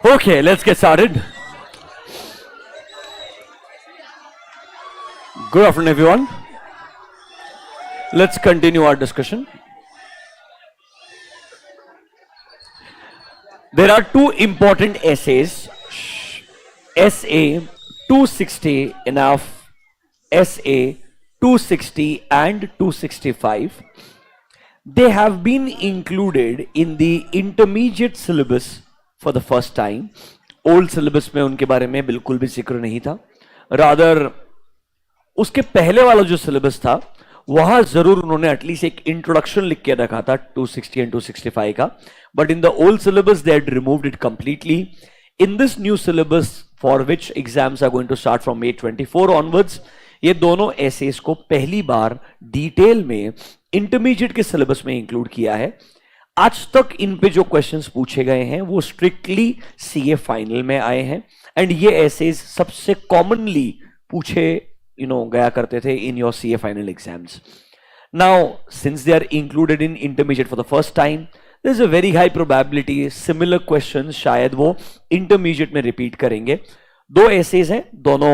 Okay, let's get started. Good afternoon, everyone. Let's continue our discussion. There are two important essays, SA 260 enough, SA 260 and 265. They have been included in the intermediate syllabus for the first time. Old syllabus में उनके बारे में बिल्कुल भी जिक्र नहीं था. Rather, उसके पहले वाला जो सिलेबस था वहां जरूर उन्होंने एटलीस्ट एक इंट्रोडक्शन लिख के रखा था 260 एंड 265 का, but in the old syllabus they had removed it completely. In this new syllabus for which exams are going to start from May 24 onwards, ये दोनों एसेस को पहली बार डिटेल में इंटरमीडिएट के सिलेबस में इंक्लूड किया है. आज तक इन पे जो क्वेश्चंस पूछे गए हैं वो स्ट्रिक्टली सीए फाइनल में आए हैं एंड ये एसेस सबसे कॉमनली पूछे गया करते थे in your CA final exams. Now, since they are included in intermediate for the first time, there is a very high probability similar questions शायद वो intermediate में repeat करेंगे. दो essays हैं, दोनों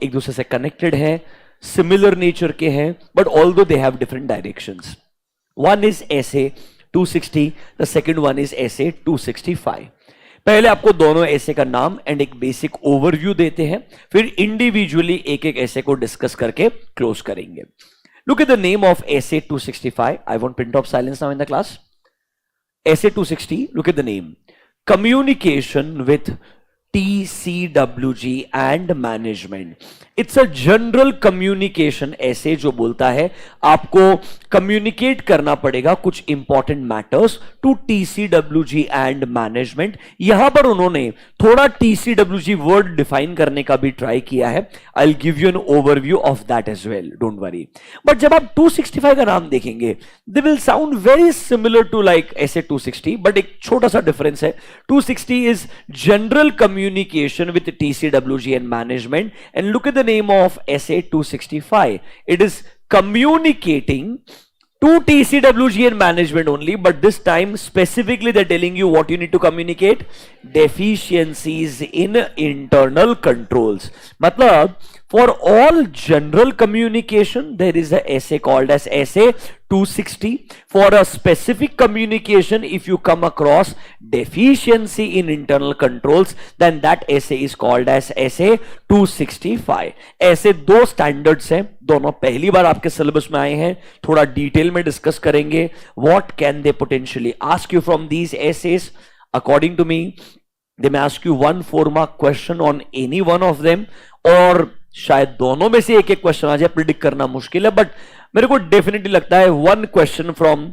एक दूसरे से connected हैं, similar nature के हैं, but although they have different directions. One is essay 260, the second one is essay 265. पहले आपको दोनों ऐसे का नाम एंड एक बेसिक ओवरव्यू देते हैं, फिर इंडिविजुअली एक एक ऐसे को डिस्कस करके क्लोज करेंगे. Look at the name of essay 265. I want print of silence now in the class. essay 260, look at the name, communication with TCWG and management. It's a general communication essay जो बोलता है आपको communicate करना पड़ेगा कुछ important matters to TCWG and management. यहां पर उन्होंने थोड़ा TCWG वर्ड डिफाइन करने का भी ट्राई किया है. I'll give you an overview of that as well, don't worry. But जब आप 265 का नाम देखेंगे they will sound very similar to like essay 260, but एक छोटा सा डिफरेंस है. 260 is general communication with TCWG and management, and look at the name of essay 265. It is communicating to TCWG and management only, but this time specifically they're telling you what you need to communicate: deficiencies in internal controls. मतलब for all general communication there is a essay called as essay 260. For a specific communication, if you come across deficiency in internal controls, then that essay is called as essay 265. ऐसे दो standards हैं, दोनों पहली बार आपके syllabus में आए हैं. थोड़ा डिटेल में डिस्कस करेंगे. What can they potentially ask you from these essays? According to me, they may ask you 1 4-mark question on any one of them, और शायद दोनों में से एक एक क्वेश्चन आ जाए. प्रिडिक्ट करना मुश्किल है, बट मेरे को डेफिनेटली लगता है 1 question from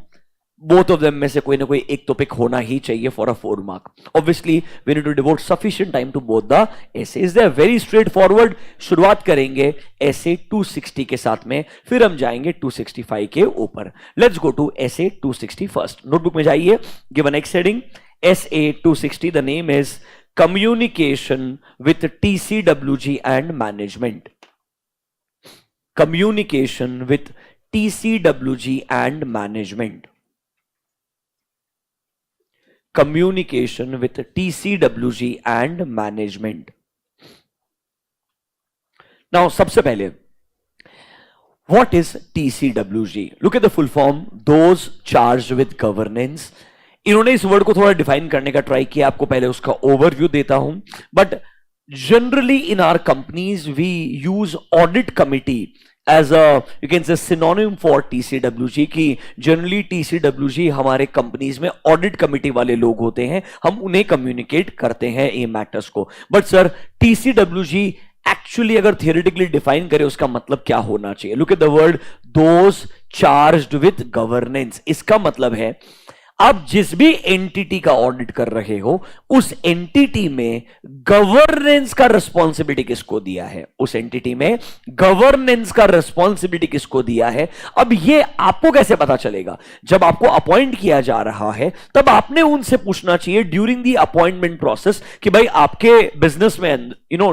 both of them में से कोई ना कोई एक तो पिक होना ही चाहिए for a 4 mark. Obviously we need to devote sufficient time to both the SAs. They are very straight forward. शुरुआत करेंगे essay 260 के साथ में, फिर हम जाएंगे 265 के ऊपर. Let's go to essay 260 first. Notebook में जाइए. Give a next heading essay 260. The name is communication with TCWG and management. Communication with TCWG and management. Communication with TCWG and management. Now, सबसे पहले, what is TCWG? Look at the full form. Those charged with governance. इन्होंने इस word को थोड़ा define करने का try किया. आपको पहले उसका ओवरव्यू देता हूं. But generally in our companies we use audit committee as a you can say synonym for TCWG. की जनरली TCWG हमारे कंपनीज में ऑडिट कमिटी वाले लोग होते हैं, हम उन्हें कम्युनिकेट करते हैं ये मैटर्स को. बट सर TCWG एक्चुअली अगर थियोरेटिकली डिफाइन करें उसका मतलब क्या होना चाहिए? Look at the word those charged with governance. इसका मतलब है आप जिस भी एंटिटी का ऑडिट कर रहे हो उस एंटिटी में गवर्नेंस का रिस्पॉन्सिबिलिटी किसको दिया है, उस एंटिटी में गवर्नेंस का रिस्पॉन्सिबिलिटी किसको दिया है. अब ये आपको कैसे पता चलेगा? जब आपको अपॉइंट किया जा रहा है तब आपने उनसे पूछना चाहिए ड्यूरिंग द अपॉइंटमेंट प्रोसेस कि भाई आपके बिजनेस में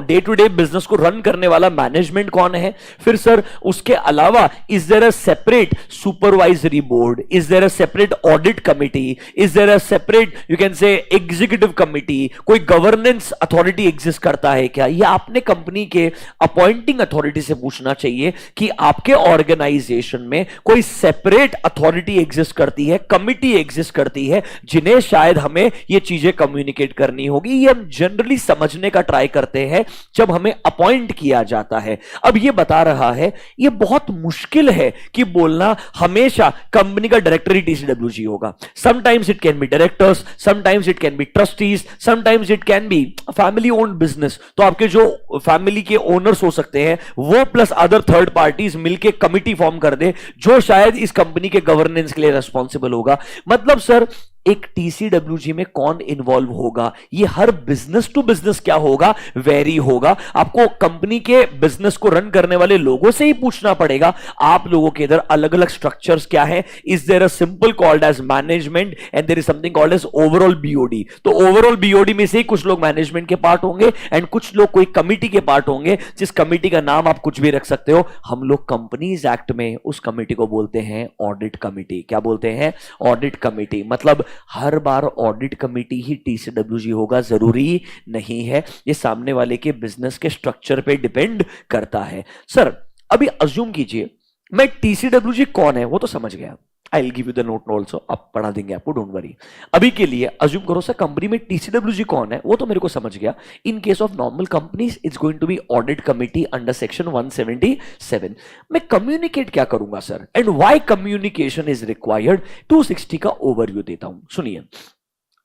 डे टू डे बिजनेस को रन करने वाला मैनेजमेंट कौन है. फिर सर उसके अलावा is there a separate supervisory board, is there a separate audit committee, committee, is there a separate you can say executive committee, कोई गवर्नेंस अथॉरिटी एग्जिस्ट करता है क्या, ये आपने कंपनी के अपॉइंटिंग अथॉरिटी से पूछना चाहिए कि आपके ऑर्गेनाइजेशन में कोई सेपरेट अथॉरिटी एग्जिस्ट करती है, कमिटी एग्जिस्ट करती है, जिन्हें शायद हमें ये चीजें कम्युनिकेट करनी होगी। ये हम जनरली समझने का ट्राई करते हैं जब हमें अपॉइंट किया जाता है। अब ये बता रहा है ये बहुत मुश्किल है कि बोलना हमेशा कंपनी का डायरेक्टर ही टीसीडब्ल्यूजी होगा। Sometimes it can be directors, sometimes it can be trustees, sometimes it can be family owned business. तो आपके जो फैमिली के ओनर्स हो सकते हैं वो प्लस अदर थर्ड पार्टीज मिलके कमिटी फॉर्म कर दे जो शायद इस कंपनी के गवर्नेंस के लिए रेस्पॉन्सिबल होगा। मतलब सर एक टीसीडब्ल्यूजी में कौन इन्वॉल्व होगा, ये हर बिजनेस टू बिजनेस क्या होगा, वेरी होगा। आपको कंपनी के बिजनेस को रन करने वाले लोगों से ही पूछना पड़ेगा आप लोगों के इधर अलग अलग स्ट्रक्चर्स क्या है। Is there a simple called as management and there is something called as overall BOD. तो ओवरऑल बीओडी में से कुछ लोग मैनेजमेंट के पार्ट होंगे एंड कुछ लोग कोई कमिटी के पार्ट होंगे, जिस कमिटी का नाम आप कुछ भी रख सकते हो। हम लोग कंपनीज एक्ट में उस कमिटी को बोलते हैं ऑडिट कमिटी। क्या बोलते हैं? Audit committee. मतलब हर बार ऑडिट कमिटी ही टीसीडब्ल्यूजी होगा जरूरी नहीं है, ये सामने वाले के बिजनेस के स्ट्रक्चर पे डिपेंड करता है। सर अभी अज्यूम कीजिए मैं टीसीडब्ल्यूजी कौन है वो तो समझ गया, I will give you the note also, आप पढ़ा देंगे आपको, डोंट वरी। अभी के लिए अज्यूम करो सर कंपनी में टीसीडब्ल्यूजी कौन है वो तो मेरे को समझ गया। In case of normal companies it's going to be audit committee under section 177। मैं कम्युनिकेट क्या करूंगा sir and why communication is required, 260 का ओवरव्यू देता हूं सुनिए।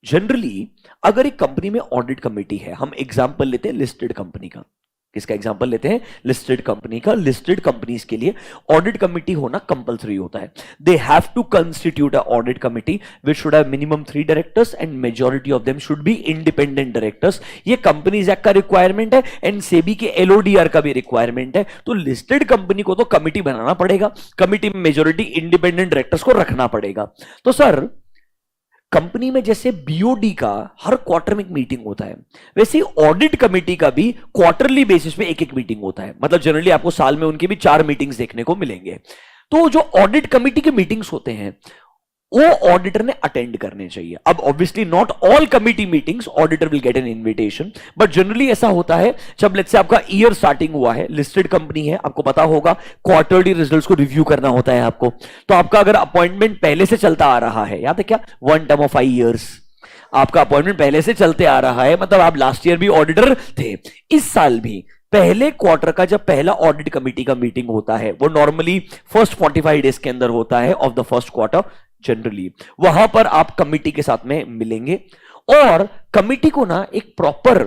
जनरली अगर एक कंपनी में ऑडिट कमिटी है, हम एग्जांपल लेते हैं लिस्टेड कंपनी का। किसका एग्जांपल लेते हैं? लिस्टेड कंपनी का। लिस्टेड कंपनीज के लिए ऑडिट कमिटी होना कंपलसरी होता है। They have to constitute a audit committee which should have minimum 3 directors and majority of them should be independent directors. ये कंपनीज एक्ट का रिक्वायरमेंट है एंड सेबी के एलओडीआर का भी रिक्वायरमेंट है। तो लिस्टेड कंपनी को तो कमिटी बनाना पड़ेगा, कमिटी में मेजॉरिटी इंडिपेंडेंट डायरेक्टर्स को रखना पड़ेगा। तो सर कंपनी में जैसे बीओडी का हर क्वार्टर में एक मीटिंग होता है, वैसे ही ऑडिट कमेटी का भी क्वार्टरली बेसिस पे एक एक मीटिंग होता है। मतलब जनरली आपको साल में उनके भी 4 मीटिंग्स देखने को मिलेंगे। तो जो ऑडिट कमेटी के मीटिंग्स होते हैं वो ऑडिटर ने अटेंड करने चाहिए। अब obviously not all committee meetings auditor will get an invitation, but generally ऐसा होता है जब लेट्स से आपका ईयर स्टार्टिंग हुआ है, लिस्टेड कंपनी है, आपको पता होगा क्वार्टरली रिजल्ट्स को रिव्यू करना होता है आपको। तो आपका अगर अपॉइंटमेंट पहले से चलता आ रहा है, याद है क्या, 1 टर्म ऑफ 5 ईयर्स, आपका अपॉइंटमेंट पहले से चलते आ रहा है, मतलब आप लास्ट ईयर भी ऑडिटर थे, इस साल भी पहले क्वार्टर का जब पहला ऑडिट कमेटी का मीटिंग होता है वो नॉर्मली फर्स्ट 45 डेज के अंदर होता है of the first quarter. Generally वहां पर आप कमिटी के साथ में मिलेंगे और कमिटी को ना एक प्रॉपर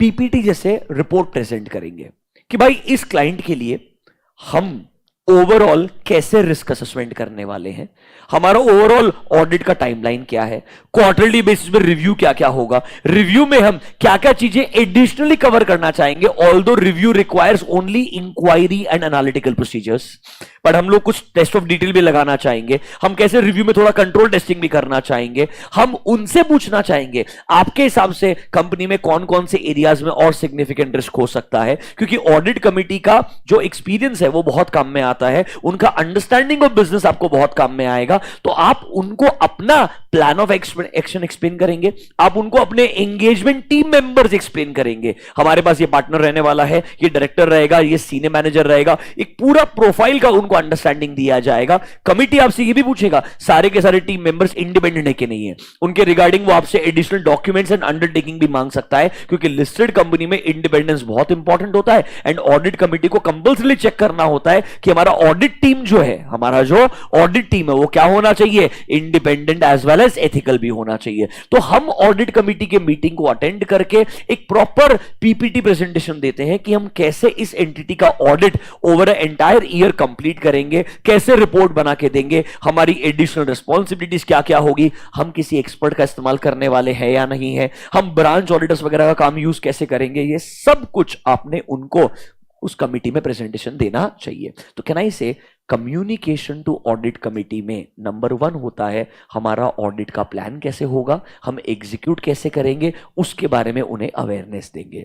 पीपीटी जैसे रिपोर्ट प्रेजेंट करेंगे कि भाई इस क्लाइंट के लिए हम ओवरऑल कैसे रिस्क असेसमेंट करने वाले हैं, हमारा ओवरऑल ऑडिट का टाइमलाइन क्या है, क्वार्टरली बेसिस पे रिव्यू क्या क्या होगा, रिव्यू में हम क्या क्या चीजें एडिशनली कवर करना चाहेंगे। Although review requires only inquiry and analytical procedures, पर हम लोग कुछ टेस्ट ऑफ डिटेल भी लगाना चाहेंगे। हम कैसे रिव्यू में थोड़ा कंट्रोल टेस्टिंग भी करना चाहेंगे। हम उनसे पूछना चाहेंगे आपके हिसाब से कंपनी में कौन कौन से एरियाज में और सिग्निफिकेंट रिस्क हो सकता है, क्योंकि ऑडिट कमेटी का जो एक्सपीरियंस है वो बहुत काम में आता है, उनका अंडरस्टैंडिंग ऑफ बिजनेस आपको बहुत काम में आएगा। तो आप उनको अपना प्लान ऑफ एक्शन एक्सप्लेन करेंगे, आप उनको अपने एंगेजमेंट टीम मेंबर्स एक्सप्लेन करेंगे। हमारे पास ये पार्टनर रहने वाला है, ये डायरेक्टर रहेगा, ये सीनियर मैनेजर रहेगा, एक पूरा प्रोफाइल का उनको अंडरस्टैंडिंग दिया जाएगा। कमिटी आपसे ये भी पूछेगा सारे के सारे टीम मेंबर्स इंडिपेंडेंट है कि नहीं है, उनके रिगार्डिंग वो आपसे एडिशनल डॉक्यूमेंट्स एंड अंडरटेकिंग भी मांग सकता है, क्योंकि लिस्टेड कंपनी में इंडिपेंडेंस बहुत इंपॉर्टेंट होता है एंड ऑडिट कमिटी को कंपल्सरी चेक करना होता है कि हमारा ऑडिट टीम जो है, हमारा जो ऑडिट टीम है वो क्या होना चाहिए, independent as well as ethical भी होना चाहिए। तो हम ऑडिट कमिटी के मीटिंग को अटेंड करके एक प्रॉपर पीपीटी प्रेजेंटेशन देते हैं कि हम कैसे इस एंटिटी का audit over entire year complete करेंगे, कैसे रिपोर्ट बना के देंगे, हमारी एडिशनल रिस्पॉन्सिबिलिटीज क्या क्या होगी, हम किसी एक्सपर्ट का इस्तेमाल करने वाले हैं या नहीं है, हम ब्रांच ऑडिटर्स वगैरह का काम यूज कैसे करेंगे, ये सब कुछ आपने उनको उस कमिटी में प्रेजेंटेशन देना चाहिए। तो कैन आई से कम्युनिकेशन टू ऑडिट कमिटी में नंबर 1 होता है हमारा ऑडिट का प्लान कैसे होगा, हम एग्जीक्यूट कैसे करेंगे, उसके बारे में उन्हें अवेयरनेस देंगे।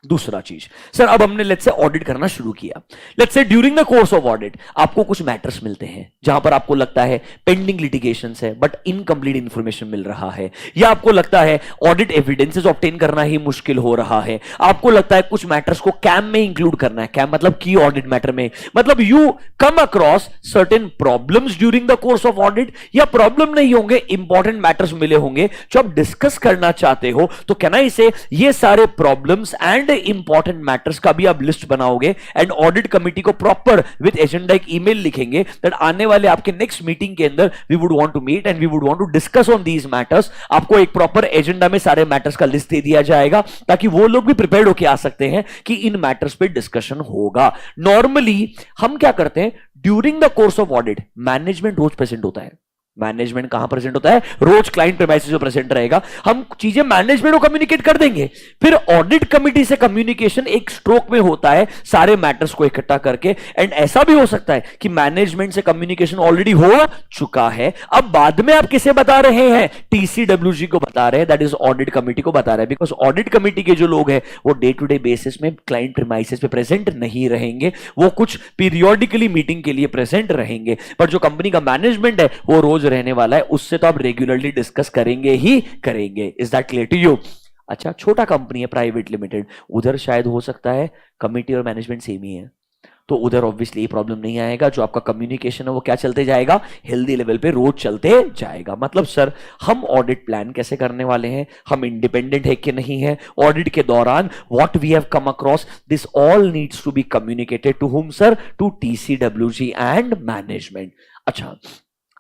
दूसरा चीज, सर अब हमने लेट्स से ऑडिट करना शुरू किया, let's say during the course of audit आपको कुछ मैटर्स मिलते हैं जहां पर आपको लगता है पेंडिंग लिटिगेशंस है बट इनकंप्लीट इंफॉर्मेशन मिल रहा है, या आपको लगता है ऑडिट एविडेंसेस ऑब्टेन करना ही मुश्किल हो रहा है, आपको लगता है कुछ मैटर्स को कैम में इंक्लूड करना है, कैम मतलब की ऑडिट मैटर में, मतलब you come across certain problems during the course of audit, या प्रॉब्लम नहीं होंगे इंपॉर्टेंट मैटर्स मिले होंगे जो आप डिस्कस करना चाहते हो, तो कैन आई से ये सारे प्रॉब्लम्स एंड इंपॉर्टेंट मैटर्स का भी आप लिस्ट बनाओगे एंड ऑडिट कमिटी को प्रॉपर विद एजेंडा एक ईमेल लिखेंगे दैट आने वाले आपके नेक्स्ट मीटिंग के अंदर we would want to meet and we would want to discuss on these matters. आपको एक प्रॉपर एजेंडा में सारे मैटर्स का लिस्ट दे दिया जाएगा ताकि वो लोग भी प्रिपेयर्ड होकर आ सकते हैं कि इन मैटर्स पे डिस्कशन होगा। नॉर्मली हम क्या करते हैं during the course of audit, management रोज प्रेजेंट होता है, मैनेजमेंट कहां प्रेजेंट होता है, रोज क्लाइंट प्रीमाइसेस में प्रेजेंट रहेगा, हम चीजें मैनेजमेंट को कम्युनिकेट कर देंगे, फिर ऑडिट कमिटी से कम्युनिकेशन एक स्ट्रोक में होता है सारे मैटर्स को इकट्ठा करके, एंड ऐसा भी हो सकता है कि मैनेजमेंट से कम्युनिकेशन ऑलरेडी हो चुका है, अब बाद में आप किसे बता रहे हैं, टीसीडब्ल्यूजी को बता रहे हैं, दैट इज ऑडिट कमिटी को बता रहे हैं, बिकॉज ऑडिट कमिटी के जो लोग हैं वो डे टू डे बेसिस में क्लाइंट प्रीमाइसेस पे प्रेजेंट नहीं रहेंगे, वो कुछ पीरियोडिकली मीटिंग के लिए प्रेजेंट रहेंगे, पर जो कंपनी का मैनेजमेंट है वो रोज रहने वाला है, उससे तो आप रेगुलरली डिस्कस करेंगे ही करेंगे। Is that clear to you? अच्छा, छोटा कंपनी है प्राइवेट लिमिटेड, उधर शायद हो सकता है कमिटी और मैनेजमेंट सेम ही है, तो उधर ऑब्वियसली ये प्रॉब्लम नहीं आएगा, जो आपका कम्युनिकेशन है वो क्या चलते जाएगा, हेल्दी लेवल पे रोज चलते जाएगा। मतलब सर हम ऑडिट प्लान कैसे करने वाले हैं, हम इंडिपेंडेंट है कि नहीं है, ऑडिट के दौरान what we have come across, this all needs to be communicated to whom sir, to TCWG and management. अच्छा,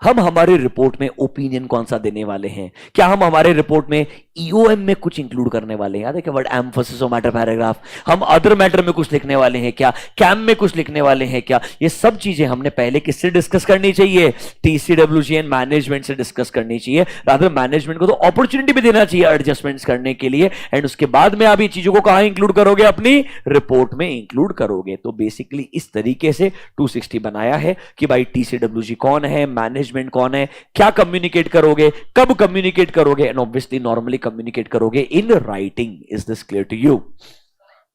हम हमारे रिपोर्ट में ओपिनियन कौन सा देने वाले हैं, क्या हम हमारे रिपोर्ट में ईओएम में कुछ इंक्लूड करने वाले हैं, याद है क्या word emphasis of matter paragraph, हम अदर मैटर में कुछ लिखने वाले हैं क्या, कैम में कुछ लिखने वाले हैं क्या, ये सब चीजें हमने पहले किससे डिस्कस करनी चाहिए, टीसीडब्ल्यूजी एंड मैनेजमेंट से डिस्कस करनी चाहिए। रादर मैनेजमेंट को तो अपॉर्चुनिटी भी देना चाहिए एडजस्टमेंट्स करने के लिए, एंड उसके बाद में आप ये चीजों को कहां इंक्लूड करोगे, अपनी रिपोर्ट में इंक्लूड करोगे। तो बेसिकली इस तरीके से 260 बनाया है कि भाई टीसीडब्ल्यूजी कौन है, मैनेजमेंट कौन है, क्या कम्युनिकेट करोगे, कब कम्युनिकेट करोगे, एंड ऑब्वियसली नॉर्मली कम्युनिकेट करोगे in writing. Is this clear to you?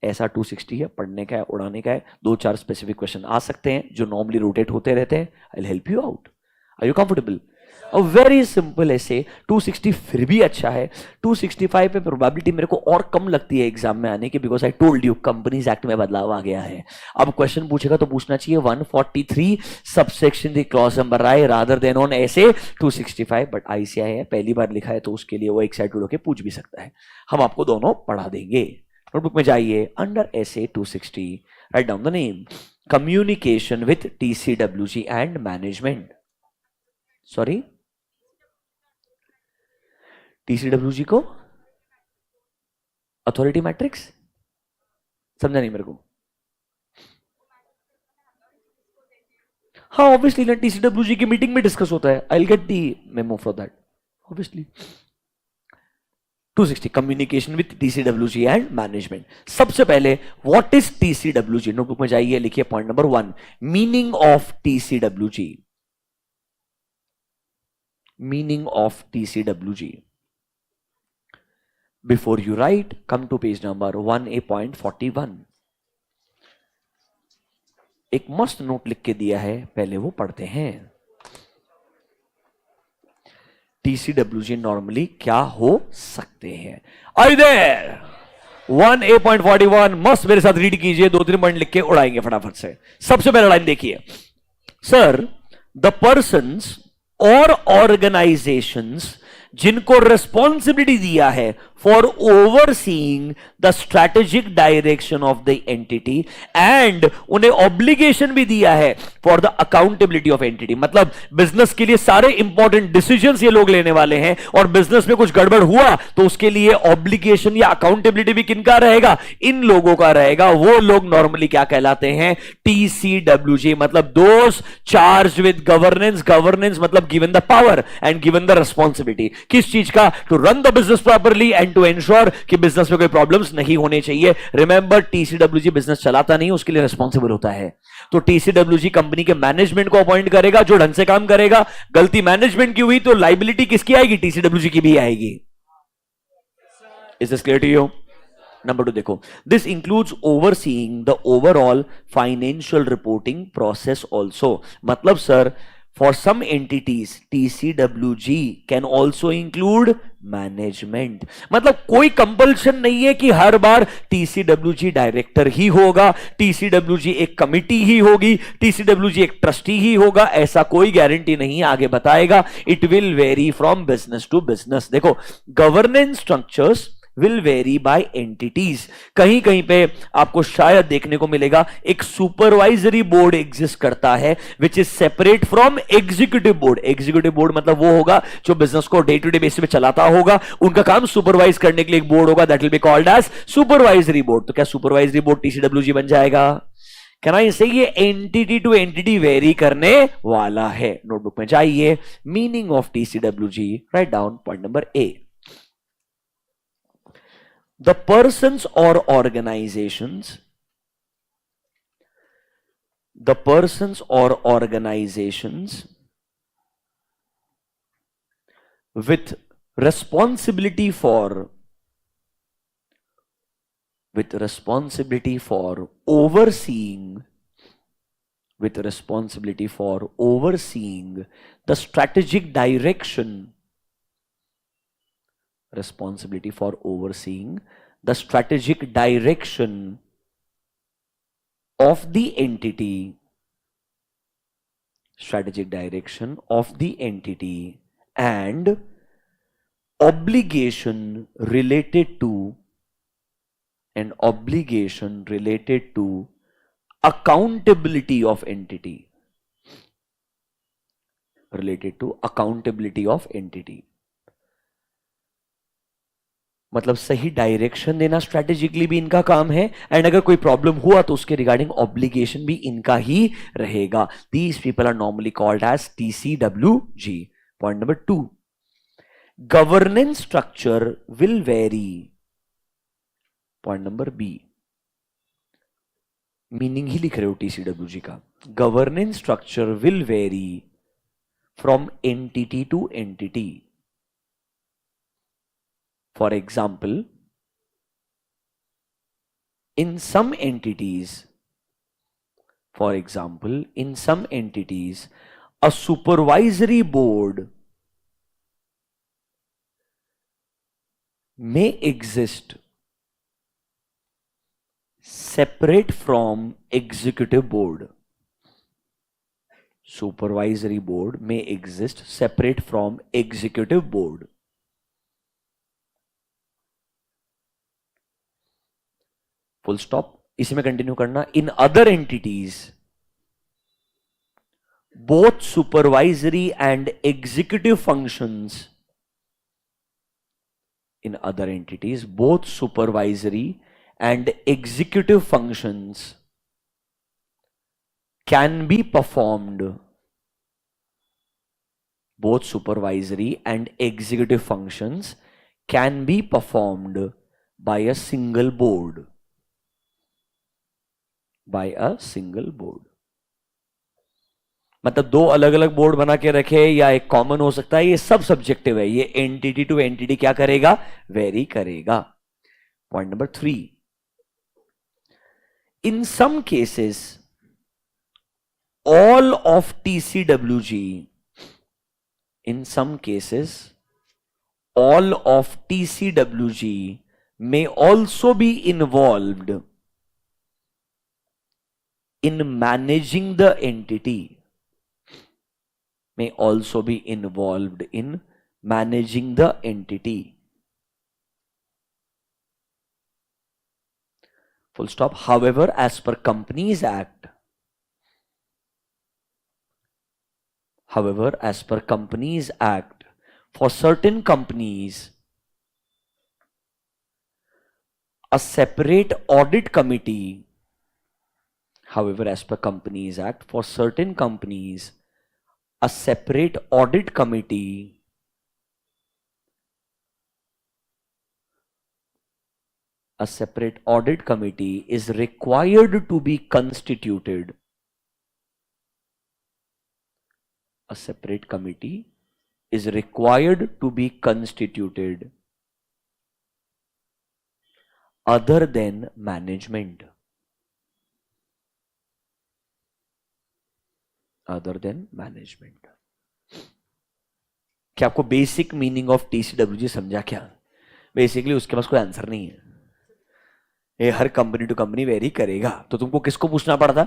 ऐसा 260 है, पढ़ने का है, उड़ाने का है, 2-4 स्पेसिफिक क्वेश्चन आ सकते हैं जो नॉर्मली रोटेट होते रहते हैं। I will help you out, are you comfortable? Very simple ऐसे 260 फिर भी अच्छा है, 265 पे प्रोबेबिलिटी मेरे को और कम लगती है एग्जाम में आने की, because I told you companies act में बदलाव आ गया है। अब क्वेश्चन पूछेगा तो पूछना चाहिए 143 subsection the clause number I rather than on ऐसे 265, बट आईसीआई है, पहली बार लिखा है तो उसके लिए वो एक्साइटेड होकर पूछ भी सकता है। हम आपको दोनों पढ़ा देंगे। नोटबुक में जाइए, अंडर ऐसे 260 write down the name, communication with TCWG and management, sorry TCWG को अथॉरिटी मैट्रिक्स, समझा नहीं मेरे को? हाँ ऑब्वियसली ना, टीसीडब्ल्यूजी की मीटिंग में डिस्कस होता है, I will get the memo for that obviously. 260 communication with TCWG and management. सबसे पहले व्हाट इज टीसीडब्ल्यूजी, नोटबुक में जाइए, लिखिए point number 1, meaning of TCWG, meaning of TCWG. Before you write, come to page number 1A.41. एक मस्त note लिख के दिया है, पहले वो पढ़ते हैं। टीसीडब्ल्यूजी नॉर्मली क्या हो सकते हैं, आई देयर 1A.41 मस्त मेरे साथ रीड कीजिए, 2-3 पॉइंट लिख के उड़ाएंगे फटाफट से। सबसे पहला लाइन देखिए, सर द पर्सन्स और ऑर्गेनाइजेशंस जिनको रेस्पॉन्सिबिलिटी दिया है for overseeing the strategic direction of the entity, and उन्हें ऑब्लिगेशन भी दिया है for the accountability of entity, मतलब बिजनेस के लिए सारे इंपॉर्टेंट डिसीजंस ये लोग लेने वाले हैं, और बिजनेस में कुछ गड़बड़ हुआ तो उसके लिए ऑब्लिगेशन या अकाउंटेबिलिटी भी किनका रहेगा, इन लोगों का रहेगा। वो लोग नॉर्मली क्या कहलाते हैं, टीसीडब्ल्यूजी, मतलब those charged with governance, governance मतलब given the power and given the responsibility, किस चीज का, to run the business properly and to ensure कि बिजनेस में कोई प्रॉब्लम्स नहीं होने चाहिए। रिमेंबर टीसीडब्ल्यूजी बिजनेस चलाता नहीं, उसके लिए रिस्पॉन्सिबल होता है, तो टीसीडब्ल्यूजी कंपनी के मैनेजमेंट को अपॉइंट करेगा जो ढंग से काम करेगा। गलती मैनेजमेंट की हुई तो लाइबिलिटी किसकी आएगी, टीसीडब्ल्यूजी की भी आएगी। Is this clear to you? Number 2 देखो, this includes overseeing the overall financial reporting process also. मतलब sir, for some entities TCWG can also include management. मतलब कोई कंपल्शन नहीं है कि हर बार टीसीडब्ल्यूजी डायरेक्टर ही होगा, टीसीडब्ल्यूजी एक कमिटी ही होगी, टीसीडब्ल्यूजी एक ट्रस्टी ही होगा, ऐसा कोई गारंटी नहीं, आगे बताएगा। It will vary from business to business. देखो, governance structures will vary by entities. कहीं कहीं पे आपको शायद देखने को मिलेगा एक सुपरवाइजरी बोर्ड एग्जिस्ट करता है which is separate from executive board. Executive board मतलब वो होगा जो बिजनेस को डे टू डे बेसिस पे चलाता होगा, उनका काम सुपरवाइज करने के लिए एक बोर्ड होगा, that will be called as supervisory board. तो क्या सुपरवाइजरी बोर्ड टीसीडब्ल्यूजी बन जाएगा? कहना इसे ये एंटिटी टू एंटिटी वेरी करने वाला है। नोटबुक में जाइए, meaning of TCWG, right down point number A. The persons or organizations, the persons or organizations with responsibility for overseeing the strategic direction, responsibility for overseeing the strategic direction of the entity, and obligation related to accountability of entity, मतलब सही direction देना strategically भी इनका काम है, and अगर कोई problem हुआ तो उसके रिगार्डिंग ऑब्लिगेशन भी इनका ही रहेगा। These people are normally called as TCWG. Point number 2, governance structure will vary. Point number B, meaning ही लिख रहे हो टीसीडब्ल्यूजी का। Governance structure will vary from entity to entity. For example, in some entities, a supervisory board may exist separate from executive board. Supervisory board may exist separate from executive board. Full stop. इसी में continue करना। In other entities both supervisory and executive functions, in other entities both supervisory and executive functions can be performed, both supervisory and executive functions can be performed by a single board. मतलब दो अलग अलग board बना के रखे या एक common हो सकता है, ये सब सब्जेक्टिव है। ये एंटिटी टू एंटिटी क्या करेगा? वेरी करेगा। Point number 3, in some cases all of TCWG, in some cases all of TCWG may also be involved in managing the entity, full stop. However, as per Companies Act, for certain companies, a separate audit committee, a separate audit committee is required to be constituted. A separate committee is required to be constituted other than management. Other than management. क्या आपको basic meaning of TCWG समझा क्या? Basically उसके पास कोई answer नहीं है, ये हर company to company very करेगा। तो तुमको किसको पूछना पड़ता?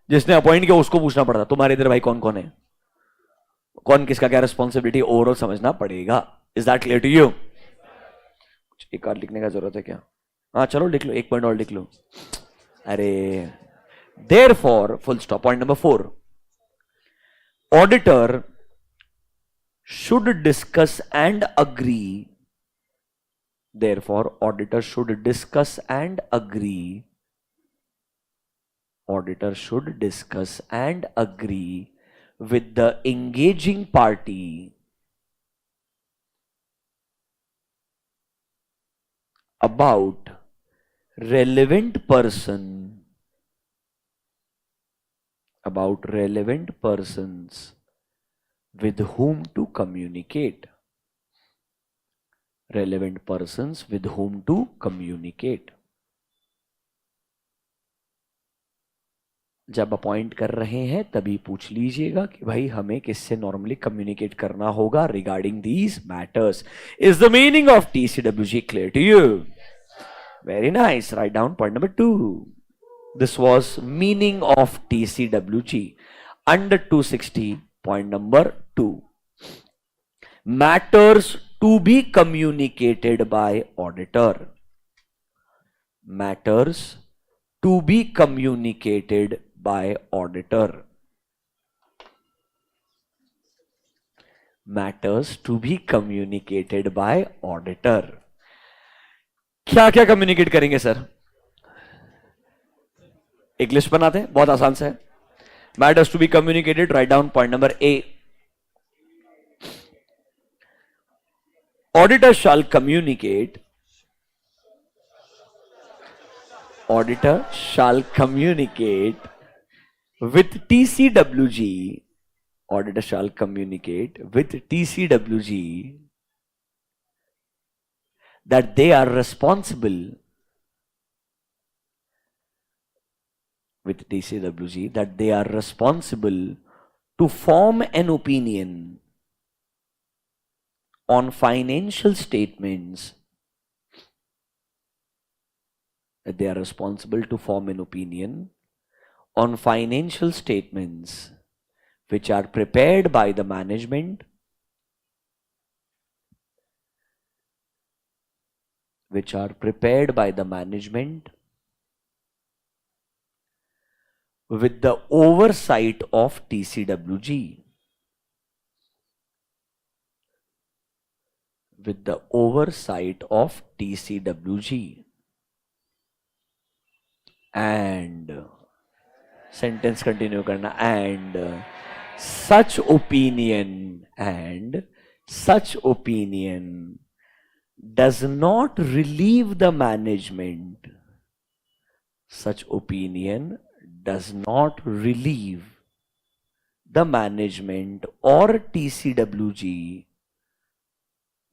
जिसने अपॉइंट किया उसको पूछना पड़ता। तुम्हारे इधर भाई कौन कौन है, कौन किसका क्या रिस्पॉन्सिबिलिटी ओवरऑल समझना पड़ेगा। Is that clear to you? एक और लिखने का जरूरत है क्या? हाँ चलो लिख लो, एक पॉइंट और लिख लो। अरे therefore full stop. Point number 4, auditor should discuss and agree. Therefore, auditor should discuss and agree. Auditor should discuss and agree with the engaging party about relevant persons with whom to communicate. Relevant persons with whom to communicate. जब appoint कर रहे हैं तभी पूछ लीजिएगा कि भाई हमें किससे नॉर्मली कम्युनिकेट करना होगा regarding these matters. Is the meaning of TCWG clear to you? Very nice, right down point number 2. This was meaning of TCWG under 260. Point number 2, matters to be communicated by auditor. Matters to be communicated by auditor. Matters to be communicated by auditor. क्या क्या communicate करेंगे sir? एक list बनाते हैं, बहुत आसान से है। Matters to be communicated, write down point number A. Auditor shall communicate. Auditor shall communicate with TCWG. Auditor shall communicate with TCWG that they are responsible. With TCWG that they are responsible to form an opinion on financial statements. That they are responsible to form an opinion on financial statements which are prepared by the management, which are prepared by the management with the oversight of TCWG. With the oversight of TCWG. And sentence continue करना, and such opinion does not relieve the management. Such opinion does not relieve the management or TCWG,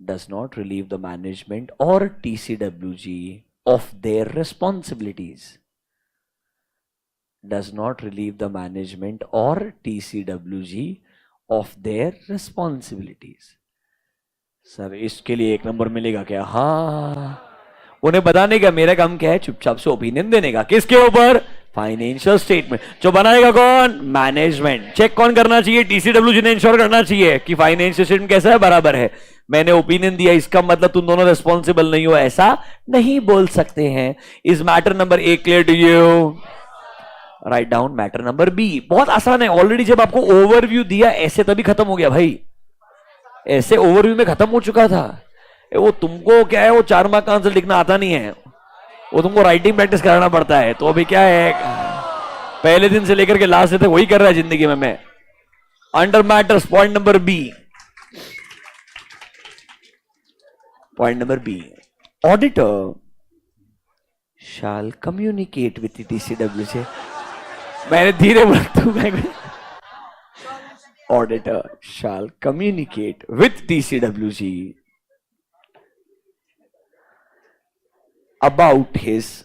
does not relieve the management or TCWG of their responsibilities. Does not relieve the management or TCWG of their responsibilities. Sir इसके लिए 1 number मिलेगा क्या? हाँ, उन्हें बताने का मेरा काम क्या है? चुपचाप से ओपिनियन देने का। किसके ऊपर? Financial statement. जो बनाएगा कौन? मैनेजमेंट। चेक कौन करना चाहिए? टीसीडब्ल्यूजी ने इंश्योर करना चाहिए कि फाइनेंशियल स्टेटमेंट कैसा है, बराबर है। मैंने ओपिनियन दिया, इसका मतलब तुम दोनों रिस्पॉन्सिबल नहीं हो, ऐसा नहीं बोल सकते हैं। Is matter number A clear to you? Right down matter number B. बहुत आसान है, ऑलरेडी जब आपको ओवरव्यू दिया ऐसे तभी खत्म हो गया भाई, ऐसे ओवरव्यू में खत्म हो चुका था। वो तुमको क्या है, वो 4 मार्क का आंसर लिखना आता नहीं है, वो तुमको राइटिंग प्रैक्टिस कराना पड़ता है। तो अभी क्या है, पहले दिन से लेकर के लास्ट तक वही कर रहा है जिंदगी में मैं। Under matters point number B. Point number B, auditor shall communicate with TCWG। मैंने धीरे बोला तू। Auditor shall communicate with TCWG about his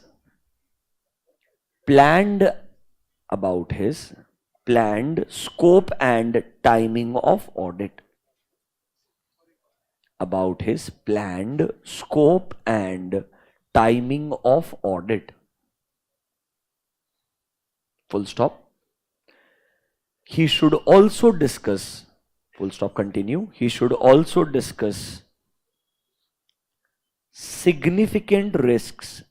planned about his planned scope and timing of audit. About his planned scope and timing of audit. Full stop. He should also discuss, full stop, continue. He should also discuss significant risks.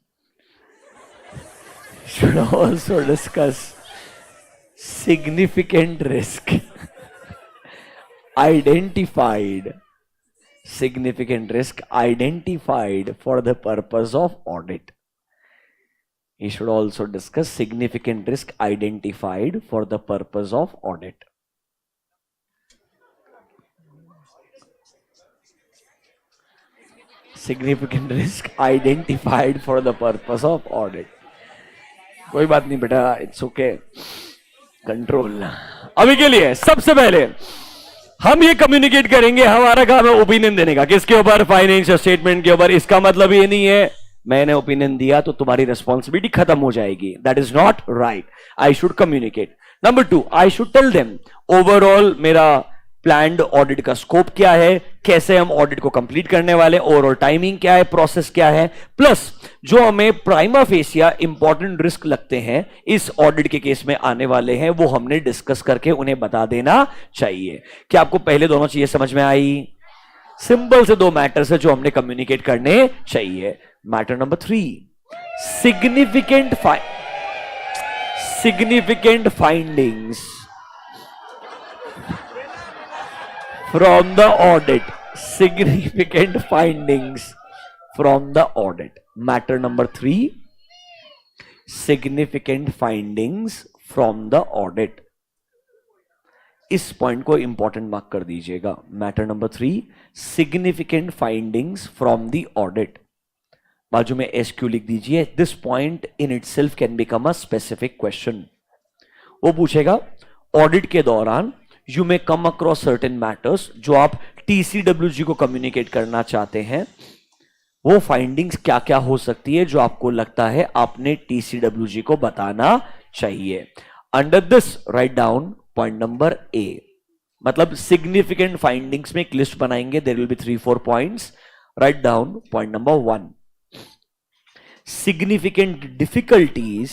Should also discuss significant risk identified for the purpose of audit. He should also discuss significant risk identified for the purpose of audit. Significant risk identified for the purpose of audit. कोई बात नहीं बेटा, it's okay, control. अभी के लिए सबसे पहले हम ये कम्युनिकेट करेंगे, हमारा काम है ओपिनियन देने का। किसके ऊपर? फाइनेंशियल स्टेटमेंट के ऊपर। इसका मतलब ये नहीं है मैंने ओपिनियन दिया तो तुम्हारी रिस्पॉन्सिबिलिटी खत्म हो जाएगी। That is not right. I should communicate. Number 2, I should tell them overall मेरा प्लान्ड ऑडिट का स्कोप क्या है, कैसे हम ऑडिट को कंप्लीट करने वाले, ओवरऑल टाइमिंग क्या है, प्रोसेस क्या है, प्लस जो हमें प्राइमा फेसिया इंपॉर्टेंट रिस्क लगते हैं इस ऑडिट के केस में आने वाले हैं, वो हमने डिस्कस करके उन्हें बता देना चाहिए। क्या आपको पहले दोनों चीजें समझ में आई? सिंपल से 2 मैटर्स है जो हमने कम्युनिकेट करने चाहिए। Matter number 3, significant findings from the audit. Significant findings from the audit. Matter number 3, significant findings from the audit. इस पॉइंट को इंपॉर्टेंट मार्क कर दीजिएगा। Matter number 3, significant findings from the audit. बाजू में एसक्यू लिख दीजिए। This point in itself can become a specific question. वो पूछेगा ऑडिट के दौरान you may come across certain matters, जो आप टीसीडब्ल्यूजी को कम्युनिकेट करना चाहते हैं, वो फाइंडिंग्स क्या क्या हो सकती है जो आपको लगता है आपने टीसीडब्ल्यूजी को बताना चाहिए। Under this right down point number A. मतलब सिग्निफिकेंट फाइंडिंग्स में एक लिस्ट बनाएंगे। There will be 3-4 points. Right down point number 1, significant difficulties.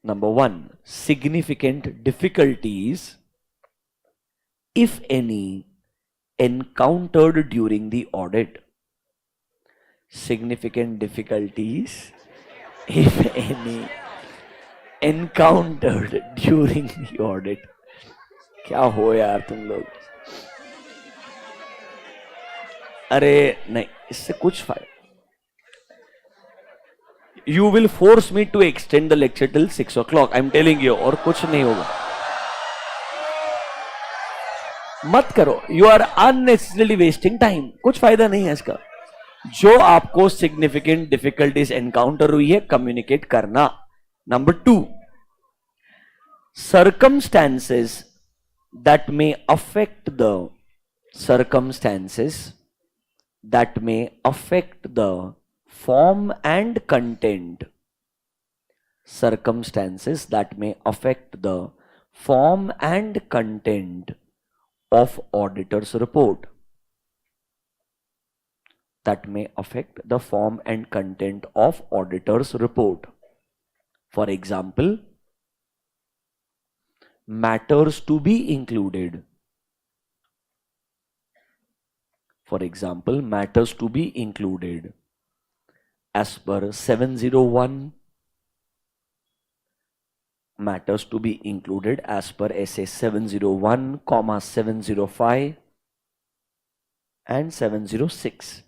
Number 1, significant difficulties, if any, encountered during the audit. Significant difficulties, if any, encountered during the audit. क्या हो यार तुम लोग? अरे नहीं, इससे कुछ फायदा। You will force me to extend the lecture till 6 o'clock. I'm telling you, और कुछ नहीं होगा। मत करो, you are unnecessarily wasting time. कुछ फायदा नहीं है इसका। जो आपको significant difficulties encounter हुई है, communicate करना। Number 2, circumstances that may affect the form and content. Circumstances that may affect the form and content of auditor's report. That may affect the form and content of auditor's report. For example, matters to be included. For example, matters to be included as per 701, matters to be included as per SA 701, 705 and 706,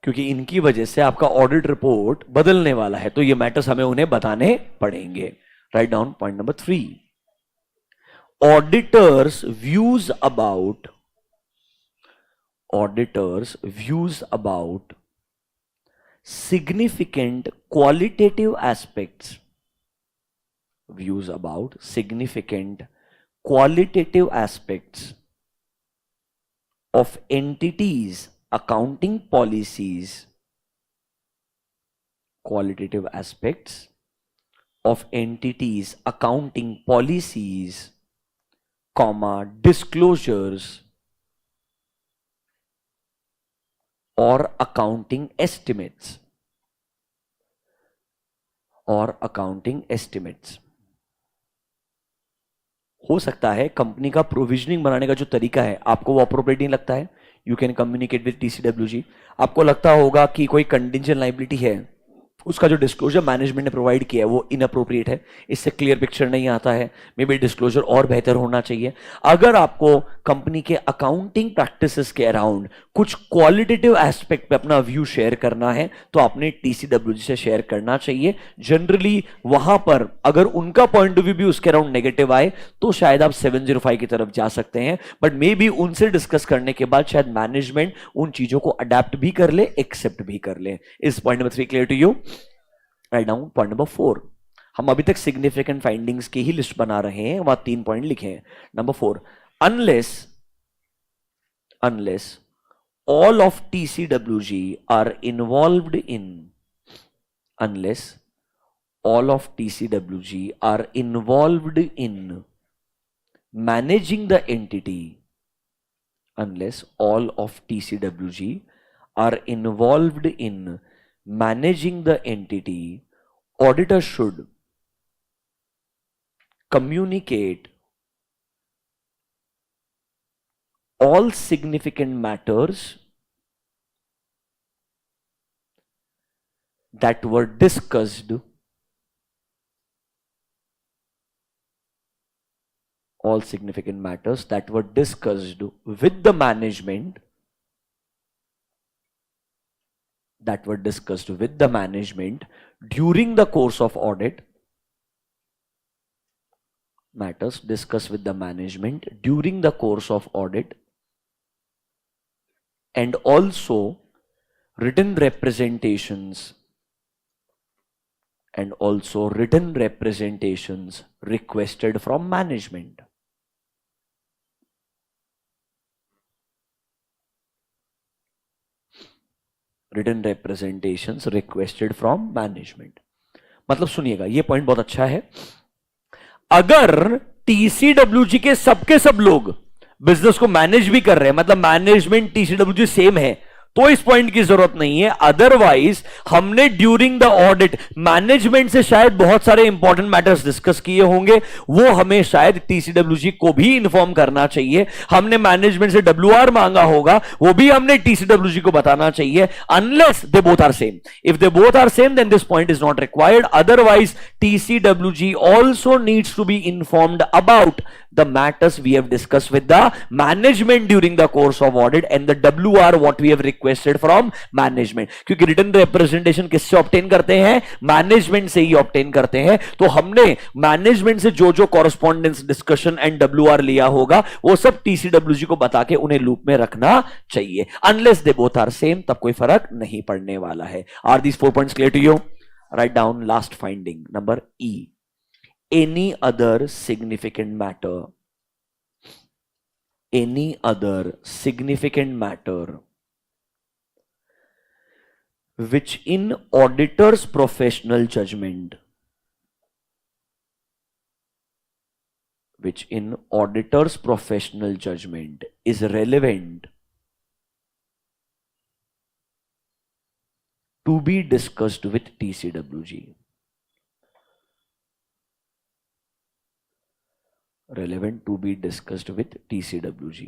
क्योंकि इनकी वजह से आपका audit report बदलने वाला है, तो ये मैटर्स हमें उन्हें बताने पड़ेंगे। Right down point number 3, auditors views about significant qualitative aspects. Views about significant qualitative aspects of entities' accounting policies qualitative aspects of entities accounting policies, comma, disclosures or accounting estimates हो सकता है company का provisioning बनाने का जो तरीका है आपको वो अप्रोप्रिएट नहीं लगता है, you can communicate with TCWG. आपको लगता होगा कि कोई कंटिंजेंट लायबिलिटी है, उसका जो डिस्क्लोजर मैनेजमेंट ने प्रोवाइड किया है वो इनअप्रोप्रिएट है, इससे क्लियर पिक्चर नहीं आता है, मे बी डिस्क्लोजर और बेहतर होना चाहिए। अगर आपको कंपनी के अकाउंटिंग प्रैक्टिसेस के अराउंड कुछ क्वालिटेटिव एस्पेक्ट पे अपना व्यू शेयर करना है तो आपने टीसीडब्ल्यूजी से शेयर करना चाहिए। जनरली वहां पर अगर उनका पॉइंट ऑफ व्यू भी उसके अराउंड नेगेटिव आए तो शायद आप 705 की तरफ जा सकते हैं, बट मे बी उनसे डिस्कस करने के बाद शायद मैनेजमेंट उन चीजों को अडेप्ट भी कर ले, एक्सेप्ट भी कर ले। इस point number 3 clear to you? Right down point number 4। हम अभी तक सिग्निफिकेंट फाइंडिंग्स की ही लिस्ट बना रहे हैं, वहां 3 पॉइंट लिखे हैं। Number 4, unless all of TCWG are involved in managing the entity, unless all of TCWG are involved in managing the entity, auditor should communicate all significant matters that were discussed with the management during the course of audit, matters discussed with the management during the course of audit, and also written representations requested from management. Written representations requested from management। मतलब सुनिएगा, ये point बहुत अच्छा है। अगर TCWG के सबके सब लोग बिजनेस को मैनेज भी कर रहे हैं, मतलब मैनेजमेंट टीसीडब्ल्यूजी सेम है, तो इस पॉइंट की जरूरत नहीं है। अदरवाइज हमने ड्यूरिंग द ऑडिट मैनेजमेंट से शायद बहुत सारे इंपॉर्टेंट मैटर्स डिस्कस किए होंगे, वो हमें शायद टीसीडब्ल्यूजी को भी इन्फॉर्म करना चाहिए। हमने मैनेजमेंट से डब्ल्यूआर मांगा होगा, वो भी हमने टीसीडब्ल्यूजी को बताना चाहिए, unless they both are same. If they both are same then this point is not required. Otherwise TCWG also needs to be informed about the matters we have discussed with the management during the course of audit and the WR what we have requested from management। क्योंकि written representation किससे obtain करते हैं? Management से ही obtain करते हैं। तो हमने management से जो जो कॉरेस्पॉन्डेंस, डिस्कशन एंड WR लिया होगा वो सब टीसीडब्ल्यूजी को बता के उन्हें लूप में रखना चाहिए। Unless they both are same, तब कोई फर्क नहीं पड़ने वाला है। Are these 4 points clear to you? Right down last finding number E, any other significant matter which in auditor's professional judgment is relevant to be discussed with TCWG। relevant to be discussed with TCWG।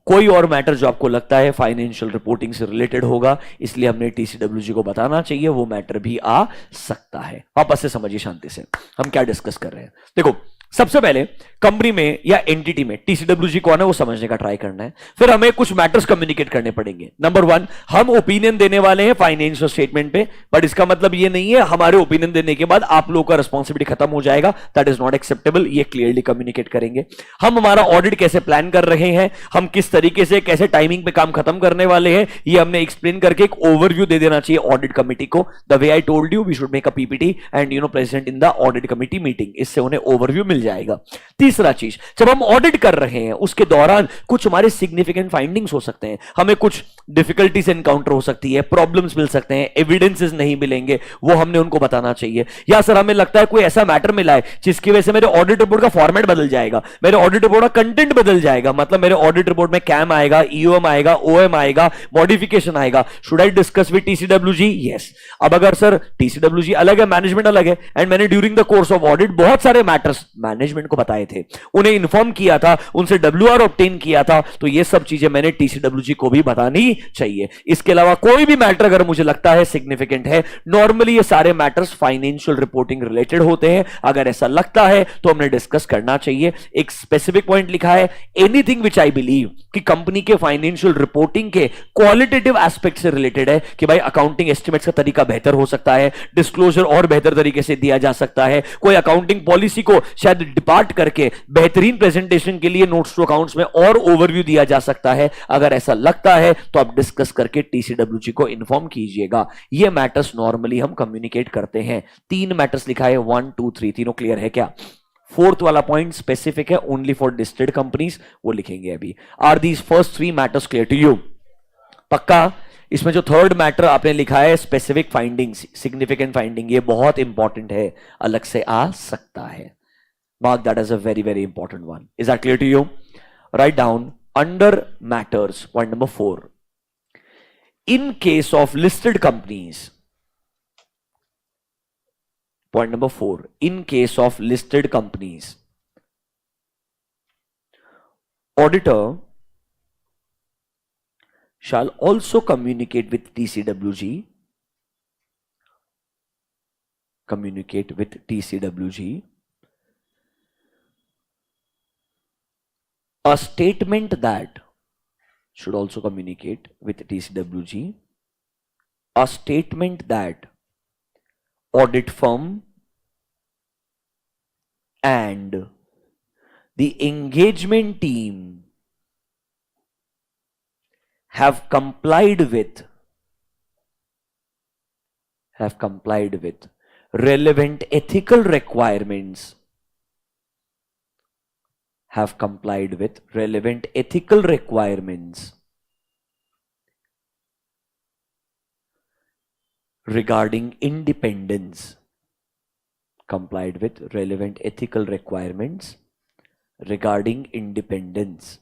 कोई और matter जो आपको लगता है financial reporting से related होगा, इसलिए हमने टीसीडब्ल्यूजी को बताना चाहिए, वो मैटर भी आ सकता है। वापस से समझिए शांति से हम क्या डिस्कस कर रहे हैं। देखो, सबसे पहले कंपनी में या एंटिटी में टीसीडब्ल्यूजी कौन है वो समझने का ट्राई करना है। फिर हमें कुछ मैटर्स कम्युनिकेट करने पड़ेंगे। नंबर 1, हम ओपिनियन देने वाले हैं फाइनेंशियल स्टेटमेंट पे, बट इसका मतलब ये नहीं है हमारे ओपिनियन देने के बाद आप लोगों का रिस्पॉन्सिबिलिटी खत्म हो जाएगा। That is not acceptable. ये क्लियरली कम्युनिकेट करेंगे। हम हमारा ऑडिट कैसे प्लान कर रहे हैं, हम किस तरीके से कैसे टाइमिंग पे काम खत्म करने वाले हैं, ये हमने एक्सप्लेन करके एक ओवरव्यू दे देना चाहिए ऑडिट कमिटी को। The way I told you, we should make a PPT and present in the audit committee meeting. इससे उन्हें ओवरव्यू मिल मिल जाएगा। तीसरा चीज, जब हम ऑडिट कर रहे हैं उसके दौरान कुछ हमारे सिग्निफिकेंट फाइंडिंग्स हो सकते हैं, हमें कुछ डिफिकल्टीज एनकाउंटर हो सकती है, प्रॉब्लम्स मिल सकते हैं, एविडेंसेस नहीं मिलेंगे, वो हमने उनको बताना चाहिए। या सर हमें लगता है कोई ऐसा मैटर मिला है जिसकी वजह से मेरे ऑडिट रिपोर्ट का फॉर्मेट बदल जाएगा, मेरे ऑडिट रिपोर्ट का कंटेंट बदल जाएगा, मतलब मेरे ऑडिट रिपोर्ट में कैम आएगा, ईओएम आएगा, ओएम आएगा, मॉडिफिकेशन आएगा, should I discuss with TCWG? Yes. अब अगर सर टीसीडब्ल्यूजी अलग है, मैनेजमेंट अलग है, एंड मैंने during the course of audit बहुत सारे मैटर्स मैनेजमेंट को बताए थे, उन्हें इन्फॉर्म किया था, उनसे डब्ल्यूआर ऑब्टेन किया था, तो ये सब चीजें मैंने टीसीडब्ल्यूजी को भी बतानी चाहिए। इसके अलावा कोई भी मैटर अगर मुझे लगता है सिग्निफिकेंट है, नॉर्मली ये सारे मैटर्स फाइनेंशियल रिपोर्टिंग रिलेटेड होते हैं, अगर ऐसा लगता है तो हमने डिस्कस करना चाहिए। एक स्पेसिफिक पॉइंट लिखा है, एनीथिंग विच आई बिलीव कि कंपनी के फाइनेंशियल रिपोर्टिंग के क्वालिटेटिव एस्पेक्ट से रिलेटेड है, कि भाई अकाउंटिंग एस्टिमेट्स का तरीका बेहतर हो सकता है, डिस्क्लोजर और बेहतर तरीके से दिया जा सकता है, कोई अकाउंटिंग पॉलिसी को शायद डिपार्ट करके बेहतरीन प्रेजेंटेशन के लिए नोट्स टू अकाउंट्स में और ओवरव्यू दिया जा सकता है, अगर ऐसा लगता है तो आप डिस्कस करके टीसीडब्ल्यूजी को इन्फॉर्म कीजिएगा। ये मैटर्स नॉर्मली हम कम्युनिकेट करते हैं। 3 मैटर्स लिखा है, 1 2 3, तीनों क्लियर है क्या? फोर्थ वाला पॉइंट स्पेसिफिक है, ओनली फॉर लिस्टेड कंपनीज, वो लिखेंगे अभी। Are these first 3 matters clear to you? पक्का? इसमें जो थर्ड मैटर आपने लिखा है स्पेसिफिक फाइंडिंग्स, सिग्निफिकेंट फाइंडिंग, ये बहुत इंपॉर्टेंट है, अलग से आ सकता है। Mark that as a very, very important one. Is that clear to you? Write down under matters, point number 4. In case of listed companies, point number 4, in case of listed companies, auditor shall also communicate with TCWG, a statement that should also communicate with TCWG, a statement that audit firm and the engagement team have complied with relevant ethical requirements, regarding independence, complied with relevant ethical requirements regarding independence.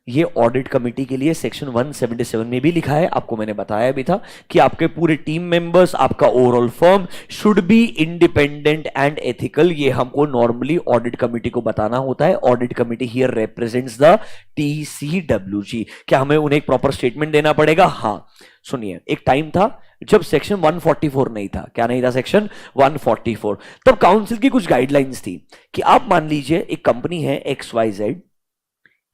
ये audit committee के लिए section 177 में भी लिखा है, आपको मैंने बताया भी था कि आपके पूरे टीम मेंबर्स, आपका overall firm should be independent and ethical. ये हमको नॉर्मली ऑडिट कमेटी को बताना होता है। Audit committee here represents the TCWG. क्या हमें उन्हें एक प्रॉपर स्टेटमेंट देना पड़ेगा? हाँ। सुनिए, एक टाइम था जब सेक्शन 144 नहीं था। क्या नहीं था? सेक्शन 144। तब काउंसिल की कुछ गाइडलाइंस थी कि आप मान लीजिए एक कंपनी है XYZ,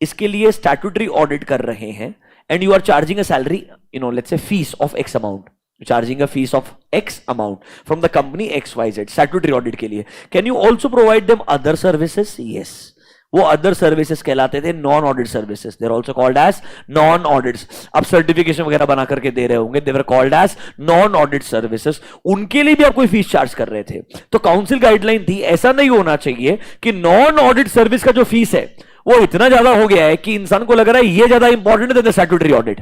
इसके लिए स्टैट्यूटरी ऑडिट कर रहे हैं, and you are charging a salary, let's say fees of X amount, charging a fees of X amount from the company XYZ statutory audit के लिए। Can you also provide them other services? Yes. वो other services कहलाते थे non audit services. They're also called as non audits. अब certification वगैरह बना करके दे रहे होंगे, they're called as non audit services. उनके लिए भी आप कोई फीस चार्ज कर रहे थे। तो काउंसिल गाइडलाइन थी, ऐसा नहीं होना चाहिए कि नॉन ऑडिट सर्विस का जो फीस है वो इतना ज्यादा हो गया है कि इंसान को लग रहा है ये ज्यादा इंपॉर्टेंट है स्टैट्यूटरी ऑडिट,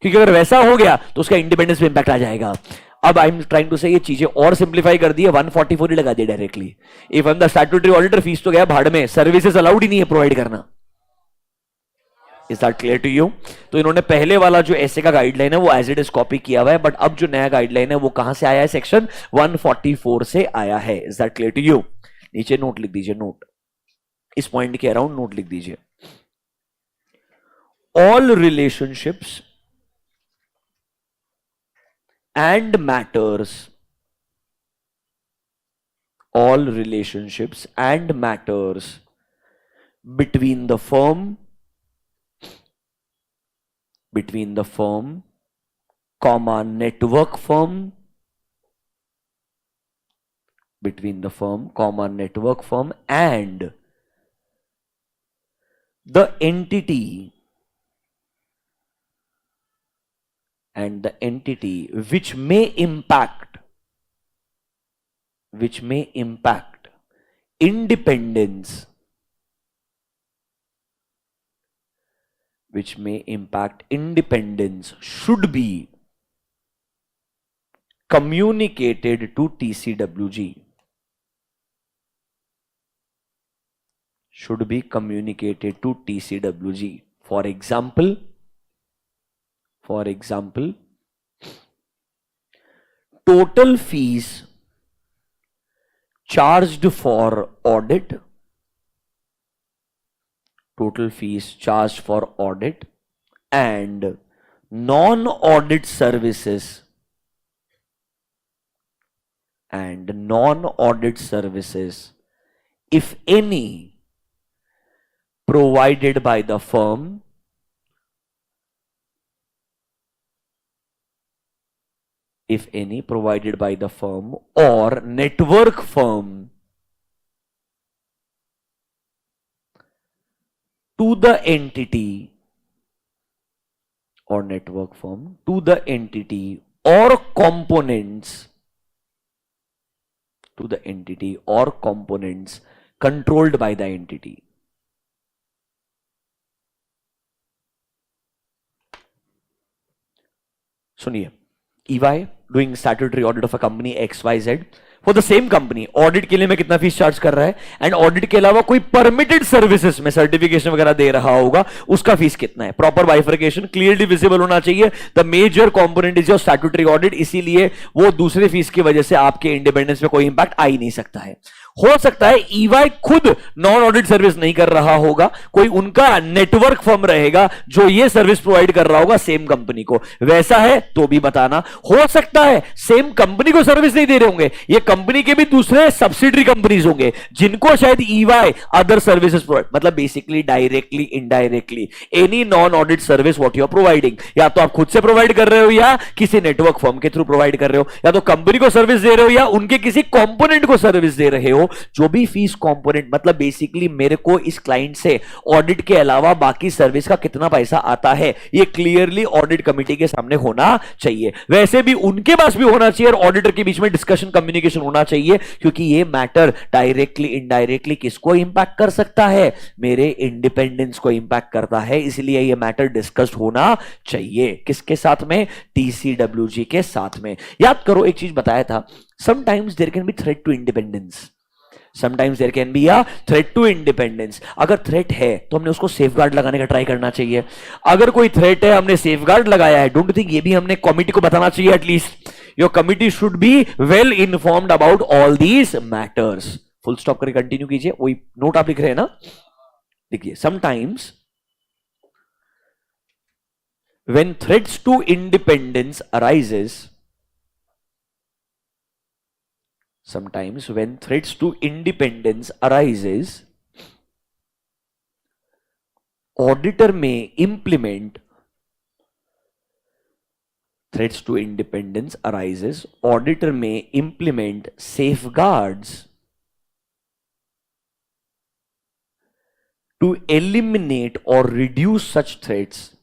क्योंकि अगर वैसा हो गया तो उसका इंडिपेंडेंस पे इंपैक्ट आ जाएगा। अब आई एम ट्राइंग टू से ये चीजें और सिंप्लीफाई कर दी है, 144 ही लगा दिया directly. If I am the statutory auditor, fees तो गया भाड़ में, सर्विसेज अलाउड ही नहीं है प्रोवाइड करना। Is that clear to you? तो इन्होंने पहले वाला जो ऐसे का गाइडलाइन है वो एज इट इज कॉपी किया हुआ है, बट अब जो नया गाइडलाइन है वो कहां से आया है? सेक्शन 144 से आया है। Is that clear to you? नीचे नोट लिख दीजिए, नोट, इस पॉइंट के अराउंड नोट लिख दीजिए। all relationships and matters between the firm, comma network firm, and the entity which may impact which may impact independence, should be communicated to TCWG. Should be communicated to TCWG. For example, total fees charged for audit, and non-audit services, if any, provided by the firm, or network firm to the entity, or components, controlled by the entity. सुनिए, EY doing statutory audit of a company XYZ for the same company. Audit के लिए मैं कितना fees charge कर रहा है, and audit के अलावा कोई परमिटेड सर्विसेज में सर्टिफिकेशन वगैरह दे रहा होगा, उसका फीस कितना है. प्रॉपर बाइफर्केशन क्लियरली विजिबल होना चाहिए. The major component is your statutory audit, इसीलिए वो दूसरे फीस की वजह से आपके इंडिपेंडेंस में कोई इंपैक्ट आ ही नहीं सकता है. हो सकता है EY खुद नॉन ऑडिट सर्विस नहीं कर रहा होगा, कोई उनका नेटवर्क फर्म रहेगा जो ये सर्विस प्रोवाइड कर रहा होगा सेम कंपनी को. वैसा है तो भी बताना. हो सकता है सेम कंपनी को सर्विस नहीं दे रहे होंगे, ये कंपनी के भी दूसरे सब्सिडरी कंपनीज होंगे जिनको शायद EY अदर सर्विसेज प्रोवाइड, मतलब basically directly indirectly any non audit service what you are providing, या तो आप खुद से प्रोवाइड कर रहे हो या किसी नेटवर्क फर्म के थ्रू प्रोवाइड कर रहे हो, या तो कंपनी को सर्विस दे रहे हो या उनके किसी कंपोनेंट को सर्विस दे रहे हो. जो भी फीस कंपोनेंट, मतलब बेसिकली मेरे को इस क्लाइंट से ऑडिट के अलावा बाकी सर्विस का कितना पैसा आता है, ये क्लियरली ऑडिट कमिटी के सामने होना चाहिए. वैसे भी उनके पास भी होना चाहिए और ऑडिटर के बीच में डिस्कशन कम्युनिकेशन होना चाहिए, क्योंकि ये मैटर डायरेक्टली इनडायरेक्टली किसको इंपैक्ट कर सकता है, मेरे इंडिपेंडेंस को इंपैक्ट करता है. इसलिए ये मैटर डिस्कस्ड होना चाहिए. किसके साथ में? TCWG के साथ में. याद करो एक चीज बताया था, sometimes there can be threat to independence, sometimes there can be a threat to independence. अगर थ्रेट है तो हमने उसको सेफगार्ड लगाने का ट्राई करना चाहिए. अगर कोई थ्रेट है, हमने सेफगार्ड लगाया है, डोंट थिंक ये भी हमने कमिटी को बताना चाहिए. At least your committee should be well informed about all these matters. Full stop करके कंटिन्यू कीजिए. वही नोट आप लिख रहे हैं ना, देखिए. Sometimes when threats to independence arises, auditor may implement safeguards to eliminate or reduce such threats.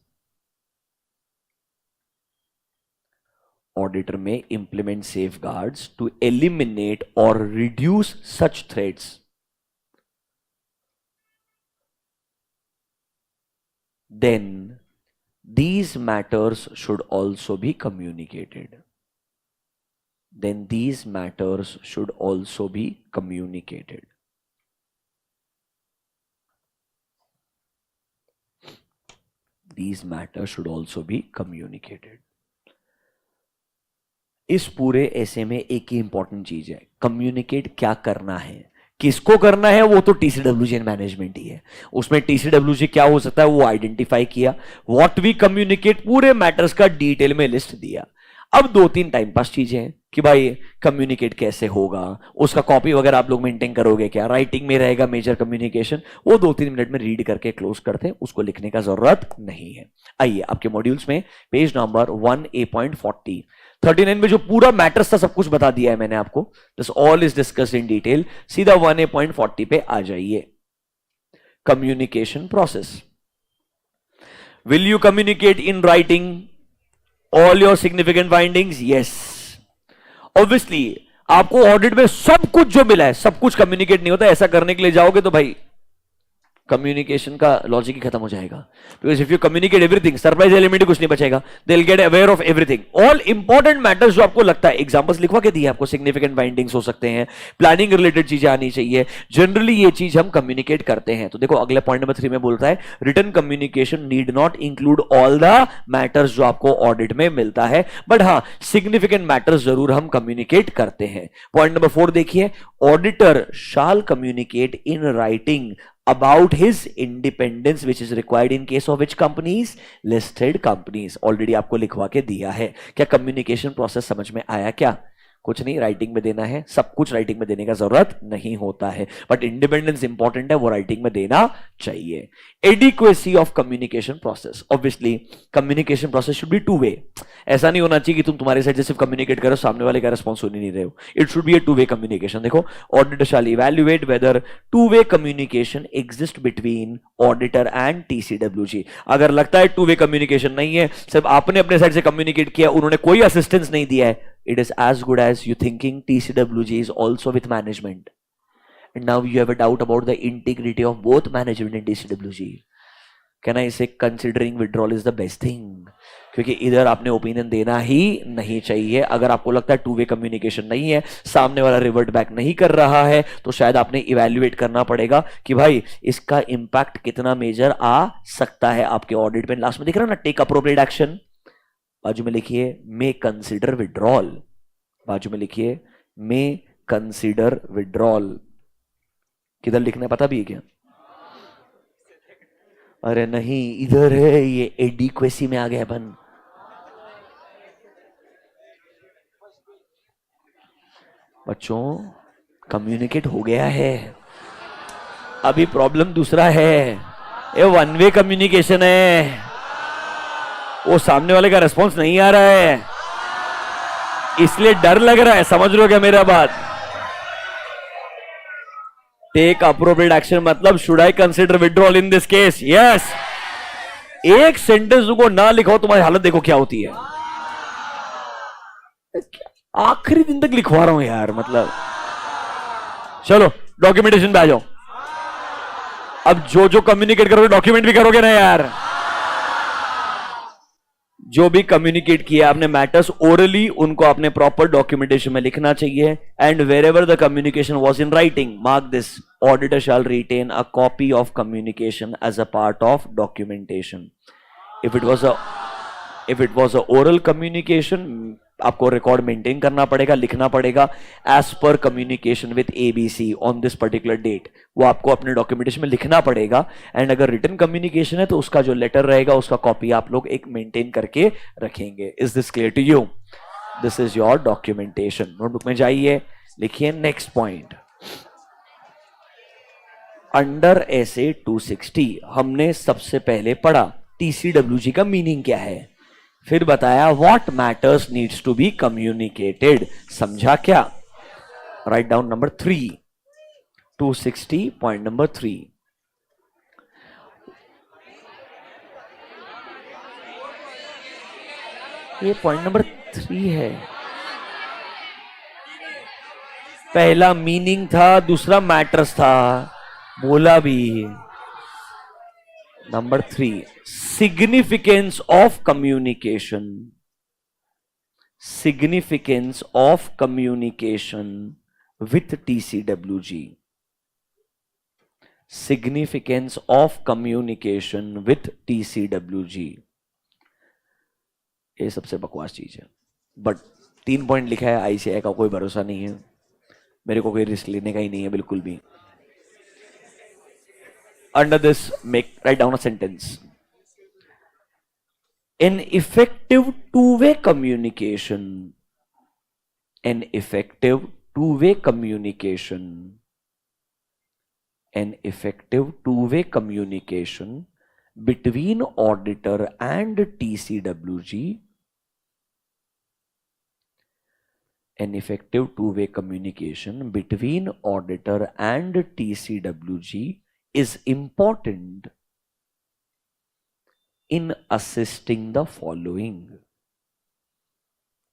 Auditor may implement safeguards to eliminate or reduce such threats. Then these matters should also be communicated. These matters should also be communicated. इस पूरे ऐसे में एक ही important चीज है, communicate क्या करना है, किसको करना है, वो तो TCWG एंड मैनेजमेंट ही है. उसमें TCWG क्या हो सकता है वो आइडेंटिफाई किया, व्हाट वी कम्युनिकेट पूरे मैटर्स का डिटेल में लिस्ट दिया. अब 2-3 टाइम पास चीजें हैं कि भाई कम्युनिकेट कैसे होगा, उसका कॉपी वगैरह आप लोग मेंटेन करोगे क्या, राइटिंग में रहेगा मेजर कम्युनिकेशन, वो 2-3 मिनट में रीड करके क्लोज करते हैं, उसको लिखने का जरूरत नहीं है. आइए आपके मॉड्यूल्स में पेज नंबर 1A.40 39 में जो पूरा मैटर्स था सब कुछ बता दिया है मैंने आपको. This all is discussed in detail. सीधा 1A.40 पे आ जाइए. Communication process. Will you communicate in writing all your significant findings? Yes. Obviously, आपको ऑडिट में सब कुछ जो मिला है सब कुछ कम्युनिकेट नहीं होता, ऐसा करने के लिए जाओगे तो भाई कम्युनिकेशन का लॉजिक ही खत्म हो जाएगा। Because if you communicate everything, surprise element कुछ नहीं बचेगा। They will get aware of everything, all important matters जो आपको लगता है। एग्जांपल्स लिखवा के दिए आपको, सिग्निफिकेंट बाइंडिंग्स हो सकते हैं, प्लानिंग रिलेटेड चीजें आनी चाहिए, जनरली ये चीज हम कम्युनिकेट करते हैं। तो देखो अगले पॉइंट नंबर 3 में बोलता है written communication need not include all the matters जो आपको ऑडिट में मिलता है, बट हाँ सिग्निफिकेंट मैटर्स जरूर हम कम्युनिकेट करते हैं। पॉइंट नंबर 4 देखिए, auditor shall communicate in writing about his independence which is required in case of which companies, listed companies। Already आपको लिखवा के दिया है। क्या कम्युनिकेशन प्रोसेस समझ में आया क्या? कुछ नहीं, राइटिंग में देना है, सब कुछ राइटिंग में देने का जरूरत नहीं होता है, बट इंडिपेंडेंस इंपॉर्टेंट है, वो राइटिंग में देना चाहिए। Adequacy of communication process, obviously communication process should be two way. ऐसा नहीं होना चाहिए कि तुम तुम्हारे साइड से सिर्फ कम्युनिकेट करो, सामने वाले का रिस्पॉन्स सुन ही नहीं रहे हो। It should be a two way communication. देखो auditor shall evaluate whether two way communication exist between auditor and TCWG. अगर लगता है टू वे कम्युनिकेशन नहीं है, सिर्फ आपने अपने साइड से कम्युनिकेट किया, उन्होंने कोई असिस्टेंस नहीं दिया है, it is as good as you thinking TCWG is also with management, and now you have a doubt about the integrity of both management and TCWG. Can I say considering withdrawal is the best thing? क्योंकि इधर आपने opinion देना ही नहीं चाहिए। अगर आपको लगता है टू वे कम्युनिकेशन नहीं है, सामने वाला रिवर्ट बैक नहीं कर रहा है, तो शायद आपने इवैल्यूएट करना पड़ेगा कि भाई इसका इंपैक्ट कितना मेजर आ सकता है आपके ऑडिट में। लास्ट में दिख रहा है ना, टेक अप्रोप्रिएट एक्शन, बाजू में लिखिए मे कंसिडर विड्रॉल, बाजू में लिखिए मे कंसिडर विड्रॉल। किधर लिखना है पता भी है क्या? अरे नहीं, इधर है, ये एडिक्वेसी में आ गया अपन। बच्चों कम्युनिकेट हो गया है, अभी प्रॉब्लम दूसरा है, ये वन वे कम्युनिकेशन है, वो सामने वाले का रिस्पॉन्स नहीं आ रहा है, इसलिए डर लग रहा है। समझ रहे हो क्या मेरा बात? टेक अप्रोप्रिएट एक्शन मतलब should I consider withdrawal in this case? Yes. एक सेंटेंस को ना लिखो, तुम्हारी हालत देखो क्या होती है। आखिरी दिन तक लिखवा रहा हूं यार, मतलब चलो डॉक्यूमेंटेशन पे आ जाओ। अब जो जो कम्युनिकेट करोगे डॉक्यूमेंट भी करोगे ना यार। जो भी कम्युनिकेट किया आपने मैटर्स ओरली, उनको आपने प्रॉपर डॉक्यूमेंटेशन में लिखना चाहिए। And wherever the communication was in writing, mark this, auditor shall retain a copy of communication as a part of documentation. If it was a oral communication, आपको record maintain करना पड़ेगा, लिखना पड़ेगा as per communication with ABC on this particular date, वो आपको अपने documentation में लिखना पड़ेगा। एंड अगर रिटन कम्युनिकेशन है तो उसका जो लेटर रहेगा उसका कॉपी आप लोग एक मेंटेन करके रखेंगे। Is this clear to you? This is your documentation. Notebook में जाइए, लिखिए नेक्स्ट पॉइंट। अंडर एसए 260 हमने सबसे पहले पढ़ा टीसीडब्ल्यूजी का मीनिंग क्या है, फिर बताया what matters needs to be communicated. समझा क्या? Right down number 3, 260 point number 3। ये पॉइंट नंबर 3 है। पहला मीनिंग था, दूसरा मैटर्स था, बोला भी। Number 3, significance of communication, significance of communication with TCWG, significance of communication with TCWG। ये सबसे बकवास चीज है, बट 3 पॉइंट लिखा है, आईसीआई का कोई भरोसा नहीं है, मेरे को कोई रिस्क लेने का ही नहीं है बिल्कुल भी। Under this, write down a sentence. An effective two-way communication, an effective two-way communication, an effective two-way communication between auditor and TCWG, an effective two-way communication between auditor and TCWG is important in assisting the following.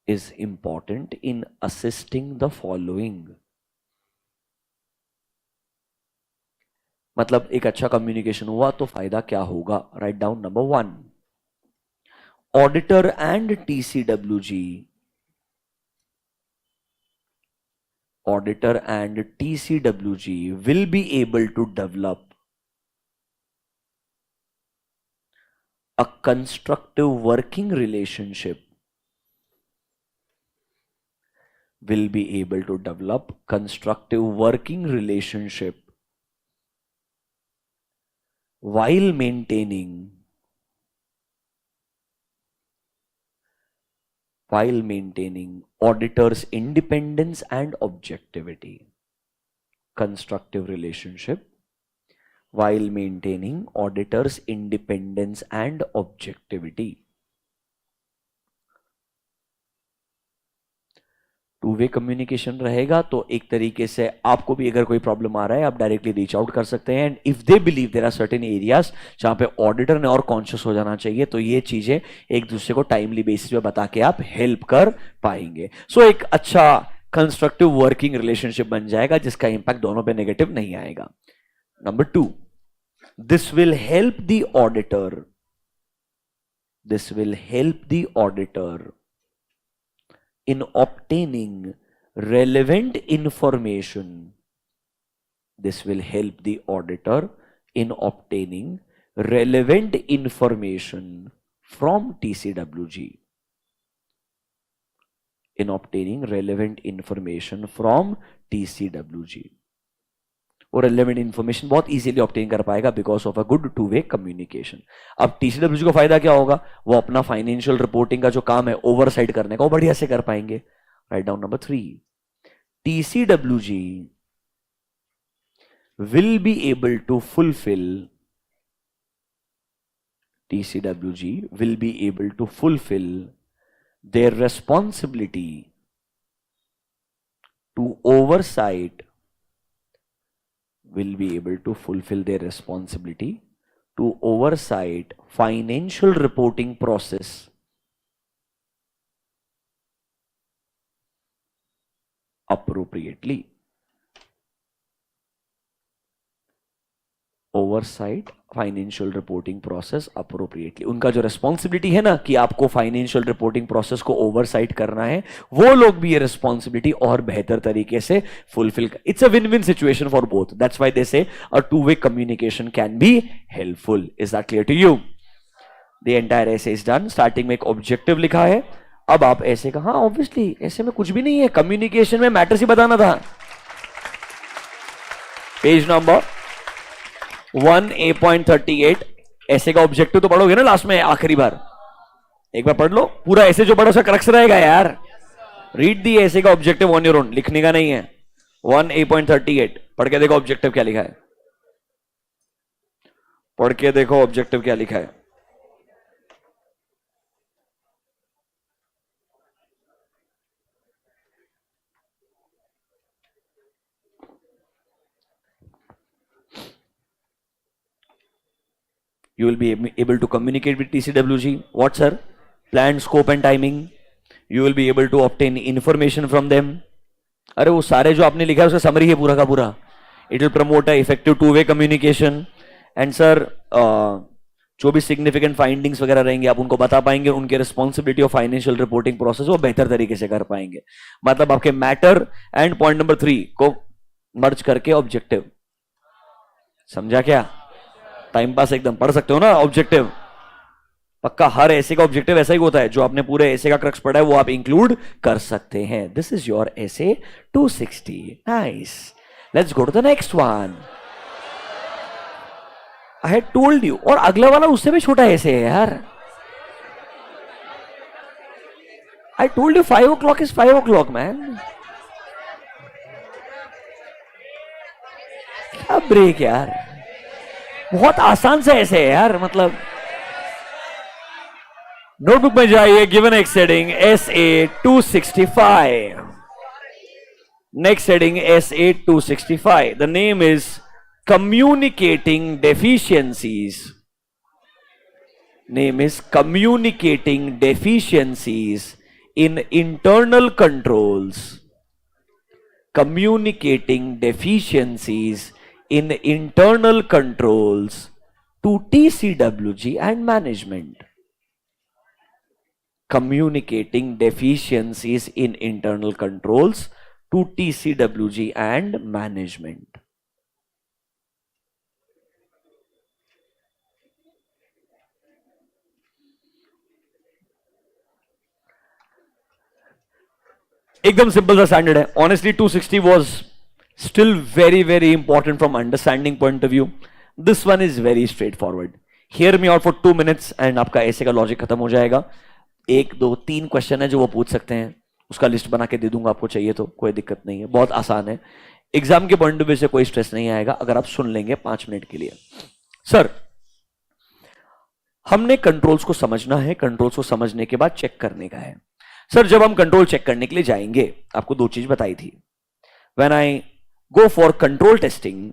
is important in assisting the following. मतलब एक अच्छा communication हुआ तो फायदा क्या होगा? Right down. Number 1, auditor and TCWG. Auditor and TCWG will be able to develop a constructive working relationship. Will be able to develop constructive working relationship while maintaining auditor's independence and objectivity. Constructive relationship while maintaining auditor's independence and objectivity. To way communication रहेगा तो एक तरीके से आपको भी अगर कोई problem आ रहा है आप डायरेक्टली रीच आउट कर सकते हैं. And if they believe there are certain areas जहां पे ऑडिटर ने और कॉन्शियस हो जाना चाहिए तो ये चीजें एक दूसरे को टाइमली बेसिस पे बता के आप हेल्प कर पाएंगे. सो एक अच्छा कंस्ट्रक्टिव वर्किंग रिलेशनशिप बन जाएगा जिसका इंपैक्ट दोनों पे नेगेटिव नहीं आएगा. Number 2, this will help the auditor. This will help the auditor in obtaining relevant information. This will help the auditor in obtaining relevant information from TCWG. In obtaining relevant information from TCWG. वो relevant information बहुत easily obtain कर पाएगा because of a good to way communication. अब TCWG को फायदा क्या होगा? वो अपना फाइनेंशियल रिपोर्टिंग का जो काम है ओवरसाइट करने का वो बढ़िया से कर पाएंगे. Right down. Number 3, TCWG will be able to fulfill their responsibility to oversight financial reporting process appropriately. Oversight financial reporting process appropriately. उनका जो रेस्पॉन्सिबिलिटी है ना कि आपको फाइनेंशियल रिपोर्टिंग प्रोसेस को ओवरसाइट करना है, वो लोग भी ये रेस्पॉन्सिबिलिटी और बेहतर तरीके से फुलफिल कर. It's a win win situation for both. That's why they say a two way communication can be helpful. Is that clear to you? The entire essay is done. Starting में एक objective लिखा है. अब आप ऐसे कहा, obviously ऐसे में कुछ भी नहीं है, कम्युनिकेशन में मैटर्स ही बताना था. पेज नंबर 1A.38 ऐसे का ऑब्जेक्टिव तो पढ़ोगे ना लास्ट में, आखिरी बार एक बार पढ़ लो पूरा. ऐसे जो पढ़ो उसका क्रक्स रहेगा यार. रीड दी ऐसे का ऑब्जेक्टिव ऑन योर ओन, लिखने का नहीं है. 1A.38 पढ़ के देखो ऑब्जेक्टिव क्या लिखा है. पढ़ के देखो ऑब्जेक्टिव क्या लिखा है. You will be able to communicate with TCWG. What, sir? Plan, scope and timing. You will be able to obtain information from them. अरे वो सारे जो आपने लिखा है उसका समरी है पूरा का पूरा. It will promote a effective two-way communication. And sir, जो भी significant findings वगैरह रहेंगे आप उनको बता पाएंगे. उनके responsibility of financial reporting process वो बेहतर तरीके से कर पाएंगे. मतलब आपके matter and point number 3 को merge करके objective. समझा क्या? टाइम पास एकदम पढ़ सकते हो ना ऑब्जेक्टिव. पक्का हर ऐसे का ऑब्जेक्टिव ऐसा ही होता है. जो आपने पूरे ऐसे का क्रक्स पढ़ा है वो आप इंक्लूड कर सकते हैं. दिस इज योर ऐसे 260. Nice. Let's go to the next one. I had told you. और अगला वाला उससे भी छोटा ऐसे है यार. I told you 5 o'clock is 5 o'clock man. क्या ब्रेक यार. बहुत आसान से ऐसे है यार. मतलब नोटबुक में जाइए. Given next heading SA 265. Next heading SA 265. The name is communicating deficiencies. Name is communicating deficiencies in internal controls, communicating deficiencies in internal controls to TCWG and management. Communicating deficiencies in internal controls to TCWG and management. एकदम simple सा standard है. Honestly 260 was still very very important from understanding point of view. This one is very straight forward. Hear me out for 2 minutes and आपका ऐसे का logic खत्म हो जाएगा. 1 2 3 question है जो वो पूछ सकते हैं, उसका लिस्ट बना के दे दूंगा आपको, चाहिए तो कोई दिक्कत नहीं है, बहुत आसान है. एग्जाम के पॉइंट ऑफ व्यू से कोई स्ट्रेस नहीं आएगा अगर आप सुन लेंगे 5 मिनट के लिए. सर, हमने कंट्रोल्स को समझना है, कंट्रोल्स को समझने के बाद चेक करने का है. सर, जब हम कंट्रोल चेक करने के लिए जाएंगे, आपको 2 चीज बताई थी. When I go for control testing,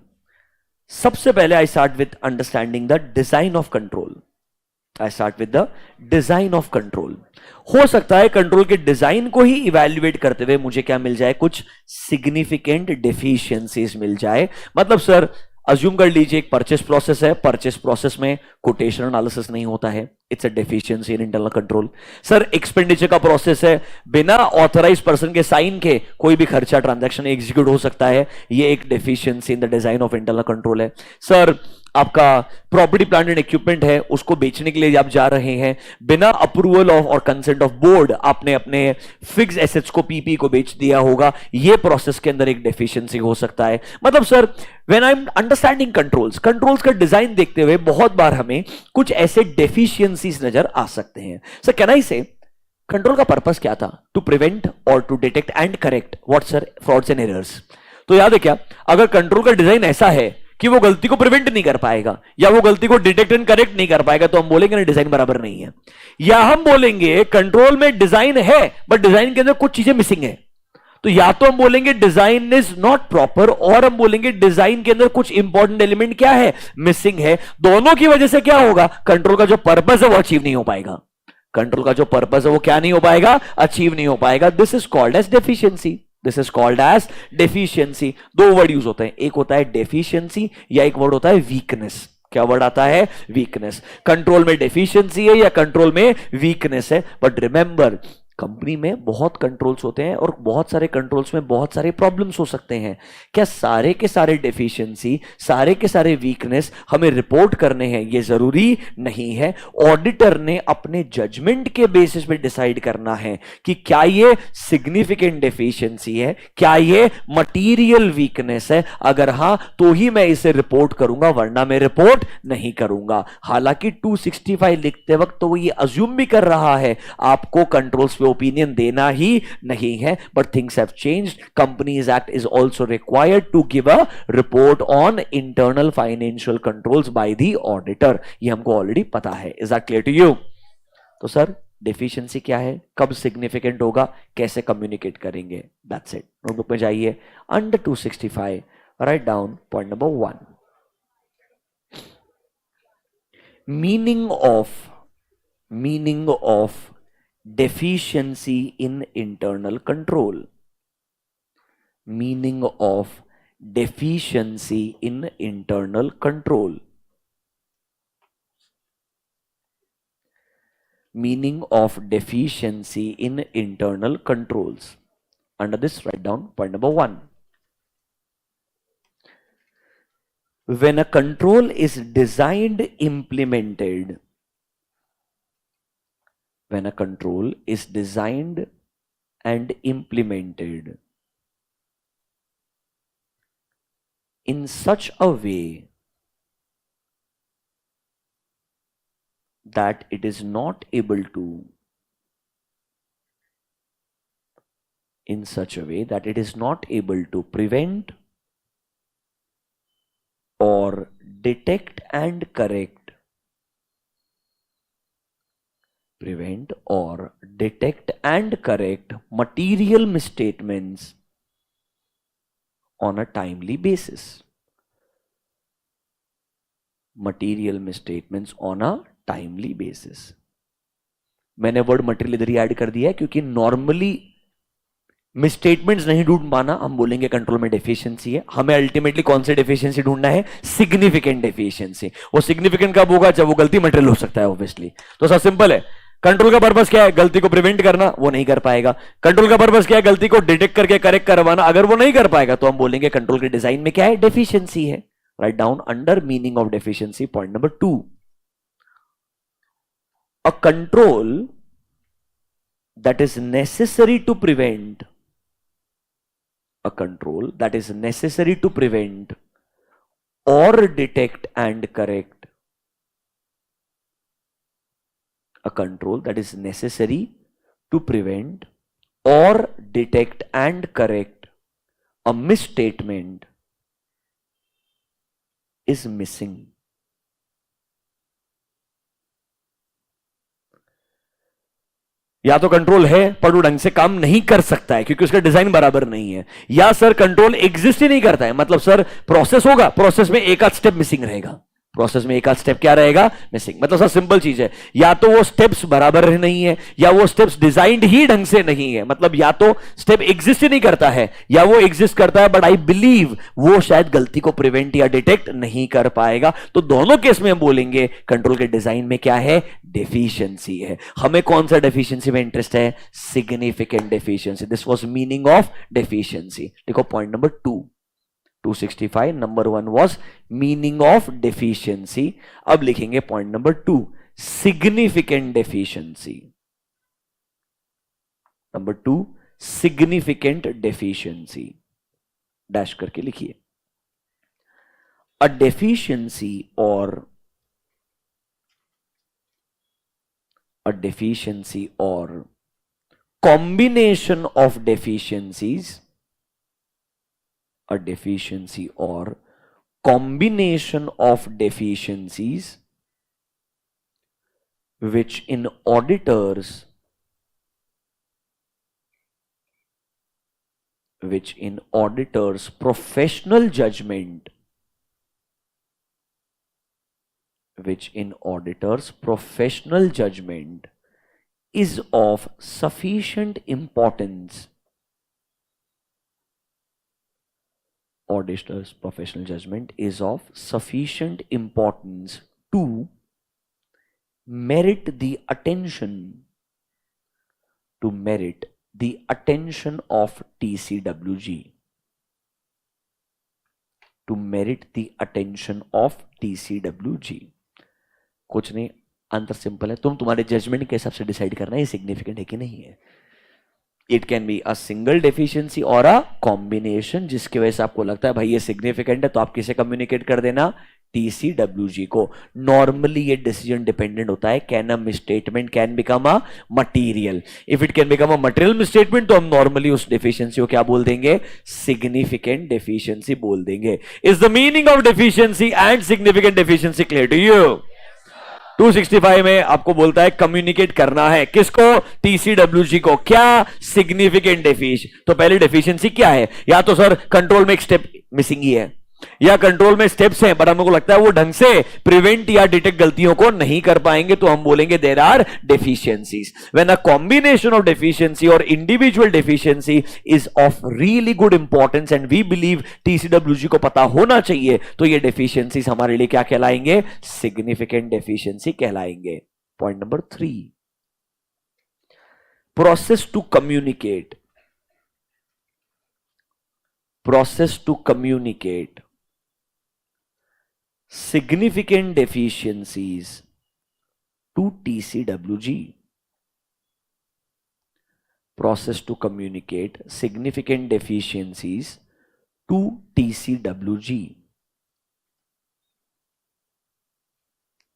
सबसे पहले I start with understanding the design of control. I start with the design of control. हो सकता है कंट्रोल के डिजाइन को ही इवैल्यूएट करते हुए मुझे क्या मिल जाए, कुछ सिग्निफिकेंट डेफिशिएंसीज मिल जाए. मतलब सर, अज्यूम कर लीजिए एक परचेस प्रोसेस है, परचेस प्रोसेस में कोटेशन एनालिसिस नहीं होता है, it's a deficiency in internal control. Sir, expenditure का प्रोसेस है, बिना ऑथराइज पर्सन के साइन के कोई भी खर्चा ट्रांजैक्शन एग्जीक्यूट हो सकता है, ये एक deficiency in the design of internal control है. सर, आपका प्रॉपर्टी प्लांट एंड इक्विपमेंट है, उसको बेचने के लिए आप जा रहे हैं, बिना अप्रूवल ऑफ और कंसेंट ऑफ बोर्ड आपने अपने फिक्स एसेट्स को पीपी को बेच दिया होगा, ये प्रोसेस के अंदर एक डेफिशिएंसी हो सकता है. मतलब sir, when I am understanding controls, controls का डिजाइन देखते हुए बहुत बार हमें कुछ ऐसे डेफिशिएंसीज नजर आ सकते हैं. सर, कैन आई से कंट्रोल का पर्पस क्या था? टू प्रिवेंट और to detect and correct what sir? Frauds and errors. तो याद है क्या, अगर कंट्रोल का डिजाइन ऐसा है कि वो गलती को प्रिवेंट नहीं कर पाएगा या वो गलती को डिटेक्ट एंड करेक्ट नहीं कर पाएगा, तो हम बोलेंगे ना डिजाइन बराबर नहीं है. या हम बोलेंगे कंट्रोल में डिजाइन है बट डिजाइन के अंदर कुछ चीजें मिसिंग है. तो या तो हम बोलेंगे डिजाइन इज नॉट प्रॉपर, और हम बोलेंगे डिजाइन के अंदर कुछ इंपॉर्टेंट एलिमेंट क्या है, मिसिंग है. दोनों की वजह से क्या होगा, कंट्रोल का जो पर्पस है वो अचीव नहीं हो पाएगा. कंट्रोल का जो पर्पस है वो क्या नहीं हो पाएगा, अचीव नहीं हो पाएगा. This is called as deficiency. This is called as deficiency. 2 word use होते हैं, एक होता है डेफिशिएंसी या एक वर्ड होता है वीकनेस. क्या वर्ड आता है? वीकनेस. कंट्रोल में डेफिशिएंसी है या कंट्रोल में वीकनेस है. बट रिमेंबर, कंपनी में बहुत कंट्रोल्स होते हैं और बहुत सारे कंट्रोल्स में बहुत सारे प्रॉब्लम्स हो सकते हैं. क्या सारे के सारे डेफिशिएंसी, सारे के सारे वीकनेस हमें रिपोर्ट करने हैं? ये जरूरी नहीं है. ऑडिटर ने अपने जजमेंट के बेसिस पे डिसाइड करना है कि क्या ये सिग्निफिकेंट डेफिशिएंसी है, क्या ये मटीरियल वीकनेस है. अगर हां तो ही मैं इसे रिपोर्ट करूंगा, वरना मैं रिपोर्ट नहीं करूंगा. हालांकि 265 लिखते वक्त तो वो ये अज्यूम भी कर रहा है आपको कंट्रोल्स ओपिनियन देना ही नहीं है. But things have changed. Companies act is also required to give a report on internal financial controls by the auditor. ये हमको ऑलरेडी पता है. Is that clear to you? तो सर, डेफिशिएंसी क्या है, कब सिग्निफिकेंट होगा, कैसे कम्युनिकेट करेंगे, दैट्स इट. नोटबुक में जाइए, under 265 right down point number 1. Meaning of deficiency in internal control. Meaning of deficiency in internal control. Meaning of deficiency in internal controls. Under this, write down point number 1. When a control is designed, implemented, when a control is designed and implemented in such a way that it is not able to, in such a way that it is not able to prevent or detect and correct, prevent or detect and correct material misstatements on a timely basis. Material misstatements on a timely basis. मैंने word material इधर ही add कर दिया है क्योंकि normally misstatements नहीं ढूंढ पाना, हम बोलेंगे कंट्रोल में डेफिशिएंसी है। हमें अल्टीमेटली कौन सी डेफिशिएंसी ढूंढना है? Significant deficiency. वो सिग्निफिकेंट कब होगा? जब वो गलती मटेरियल हो सकता है ऑब्वियसली। तो सब सिंपल है। कंट्रोल का पर्पस क्या है? गलती को प्रिवेंट करना, वो नहीं कर पाएगा। कंट्रोल का पर्पस क्या है? गलती को डिटेक्ट करके करेक्ट करवाना, अगर वो नहीं कर पाएगा तो हम बोलेंगे कंट्रोल के डिजाइन में क्या है? डेफिशिएंसी है। Write down under meaning of deficiency point number 2, a control that is necessary to prevent, a control that is necessary to prevent or detect and correct, a control that is necessary to prevent or detect and correct a misstatement is missing. या तो control है पर वो ढंग से काम नहीं कर सकता है क्योंकि उसका डिजाइन बराबर नहीं है, या सर कंट्रोल एग्जिस्ट ही नहीं करता है, मतलब सर प्रोसेस होगा, प्रोसेस में एक आध स्टेप मिसिंग रहेगा, प्रोसेस में एक आध स्टेप क्या रहेगा? मिसिंग। मतलब सर सिंपल चीज है, या तो वो स्टेप्स बराबर नहीं है या वो स्टेप्स डिजाइंड ही ढंग से नहीं है, मतलब या तो स्टेप एग्जिस्ट ही नहीं करता है या वो एग्जिस्ट करता है बट आई बिलीव वो शायद गलती को प्रिवेंट या डिटेक्ट नहीं कर पाएगा। तो दोनों केस में हम बोलेंगे कंट्रोल के डिजाइन में क्या है? डेफिशिएंसी है। हमें कौन सा डेफिशिएंसी में इंटरेस्ट है? Significant deficiency. This was meaning of deficiency. देखो point number 265, number 1 was meaning of deficiency. अब लिखेंगे point number 2, significant deficiency. Number 2, significant deficiency, dash करके लिखिए। अ डेफिशिएंसी और combination of deficiencies, a deficiency or combination of deficiencies which in auditors professional judgment is of sufficient importance. Auditor's professional judgment is of sufficient importance to merit the attention of TCWG. To merit the attention of TCWG. कुछ नहीं, answer simple है, तुम्हारे judgement के हिसाब से decide करना है ये सिग्निफिकेंट है कि नहीं है। It can be a single deficiency और अ कॉम्बिनेशन, जिसकी वजह से आपको लगता है भाई ये सिग्निफिकेंट है, तो आप किसे कम्युनिकेट कर देना? TCWG को। नॉर्मली ये डिसीजन डिपेंडेंट होता है, can a misstatement can become a material. If it can become a material misstatement तो हम नॉर्मली उस डेफिशिएंसी को क्या बोल देंगे? सिग्निफिकेंट डेफिशिएंसी बोल देंगे। Is the meaning of deficiency and significant deficiency clear to you? 265 में आपको बोलता है कम्युनिकेट करना है किसको? TCWG को। क्या? Significant deficiency. तो पहली डेफिशिएंसी क्या है? या तो सर कंट्रोल में एक स्टेप मिसिंग ही है, या कंट्रोल में स्टेप्स हैं पर हमको लगता है वो ढंग से प्रिवेंट या डिटेक्ट गलतियों को नहीं कर पाएंगे, तो हम बोलेंगे there are deficiencies. When a combination of deficiency और individual deficiency is of really good importance and we believe TCWG को पता होना चाहिए, तो ये डेफिशिएंसीज हमारे लिए क्या कहलाएंगे? सिग्निफिकेंट डेफिशिएंसी कहलाएंगे। Point number 3, process to communicate. Significant deficiencies to TCWG. Process to communicate significant deficiencies to TCWG.